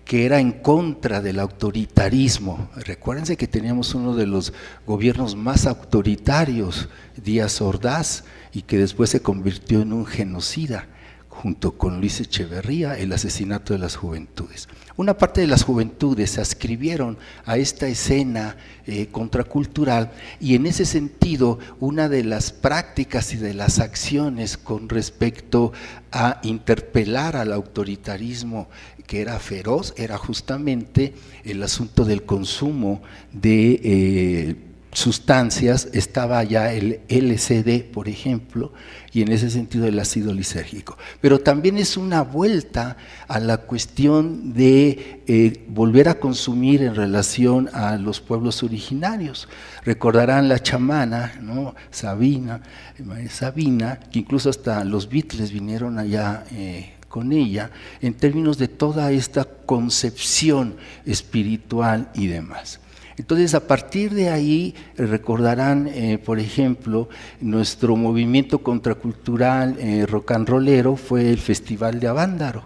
que era en contra del autoritarismo. Recuérdense que teníamos uno de los gobiernos más autoritarios, Díaz Ordaz, y que después se convirtió en un genocida, junto con Luis Echeverría, el asesinato de las juventudes. Una parte de las juventudes se adscribieron a esta escena contracultural, y en ese sentido una de las prácticas y de las acciones con respecto a interpelar al autoritarismo que era feroz era justamente el asunto del consumo de sustancias. Estaba ya el LSD, por ejemplo, y en ese sentido el ácido lisérgico. Pero también es una vuelta a la cuestión de volver a consumir en relación a los pueblos originarios. Recordarán la chamana, ¿no? Sabina, que incluso hasta los Beatles vinieron allá con ella, en términos de toda esta concepción espiritual y demás. Entonces, a partir de ahí, recordarán, por ejemplo, nuestro movimiento contracultural rock and rollero fue el Festival de Avándaro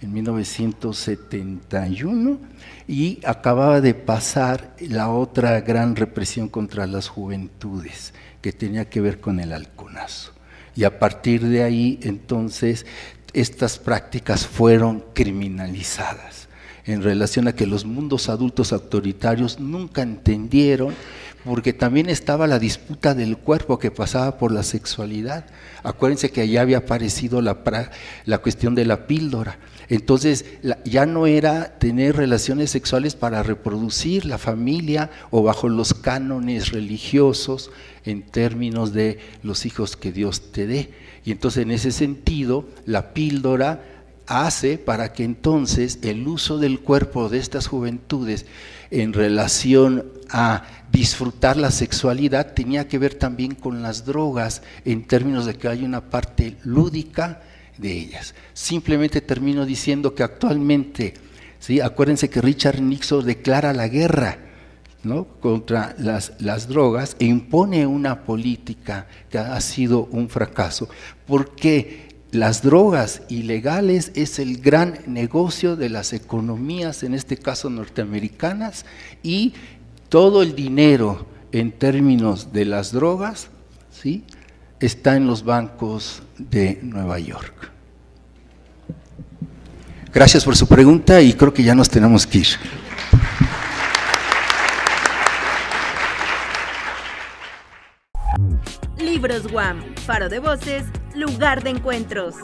en 1971, y acababa de pasar la otra gran represión contra las juventudes, que tenía que ver con el halconazo. Y a partir de ahí, entonces, estas prácticas fueron criminalizadas, en relación a que los mundos adultos autoritarios nunca entendieron, porque también estaba la disputa del cuerpo que pasaba por la sexualidad. Acuérdense que allá había aparecido la cuestión de la píldora. Entonces ya no era tener relaciones sexuales para reproducir la familia o bajo los cánones religiosos en términos de los hijos que Dios te dé. Y entonces en ese sentido la píldora hace para que entonces el uso del cuerpo de estas juventudes en relación a disfrutar la sexualidad tenía que ver también con las drogas, en términos de que hay una parte lúdica de ellas. Simplemente termino diciendo que actualmente, ¿sí? Acuérdense que Richard Nixon declara la guerra, ¿no?, contra las drogas, e impone una política que ha sido un fracaso, porque las drogas ilegales es el gran negocio de las economías, en este caso norteamericanas, y todo el dinero en términos de las drogas, ¿sí?, está en los bancos de Nueva York. Gracias por su pregunta y creo que ya nos tenemos que ir. Libros UAM, Faro de Voces, lugar de encuentros.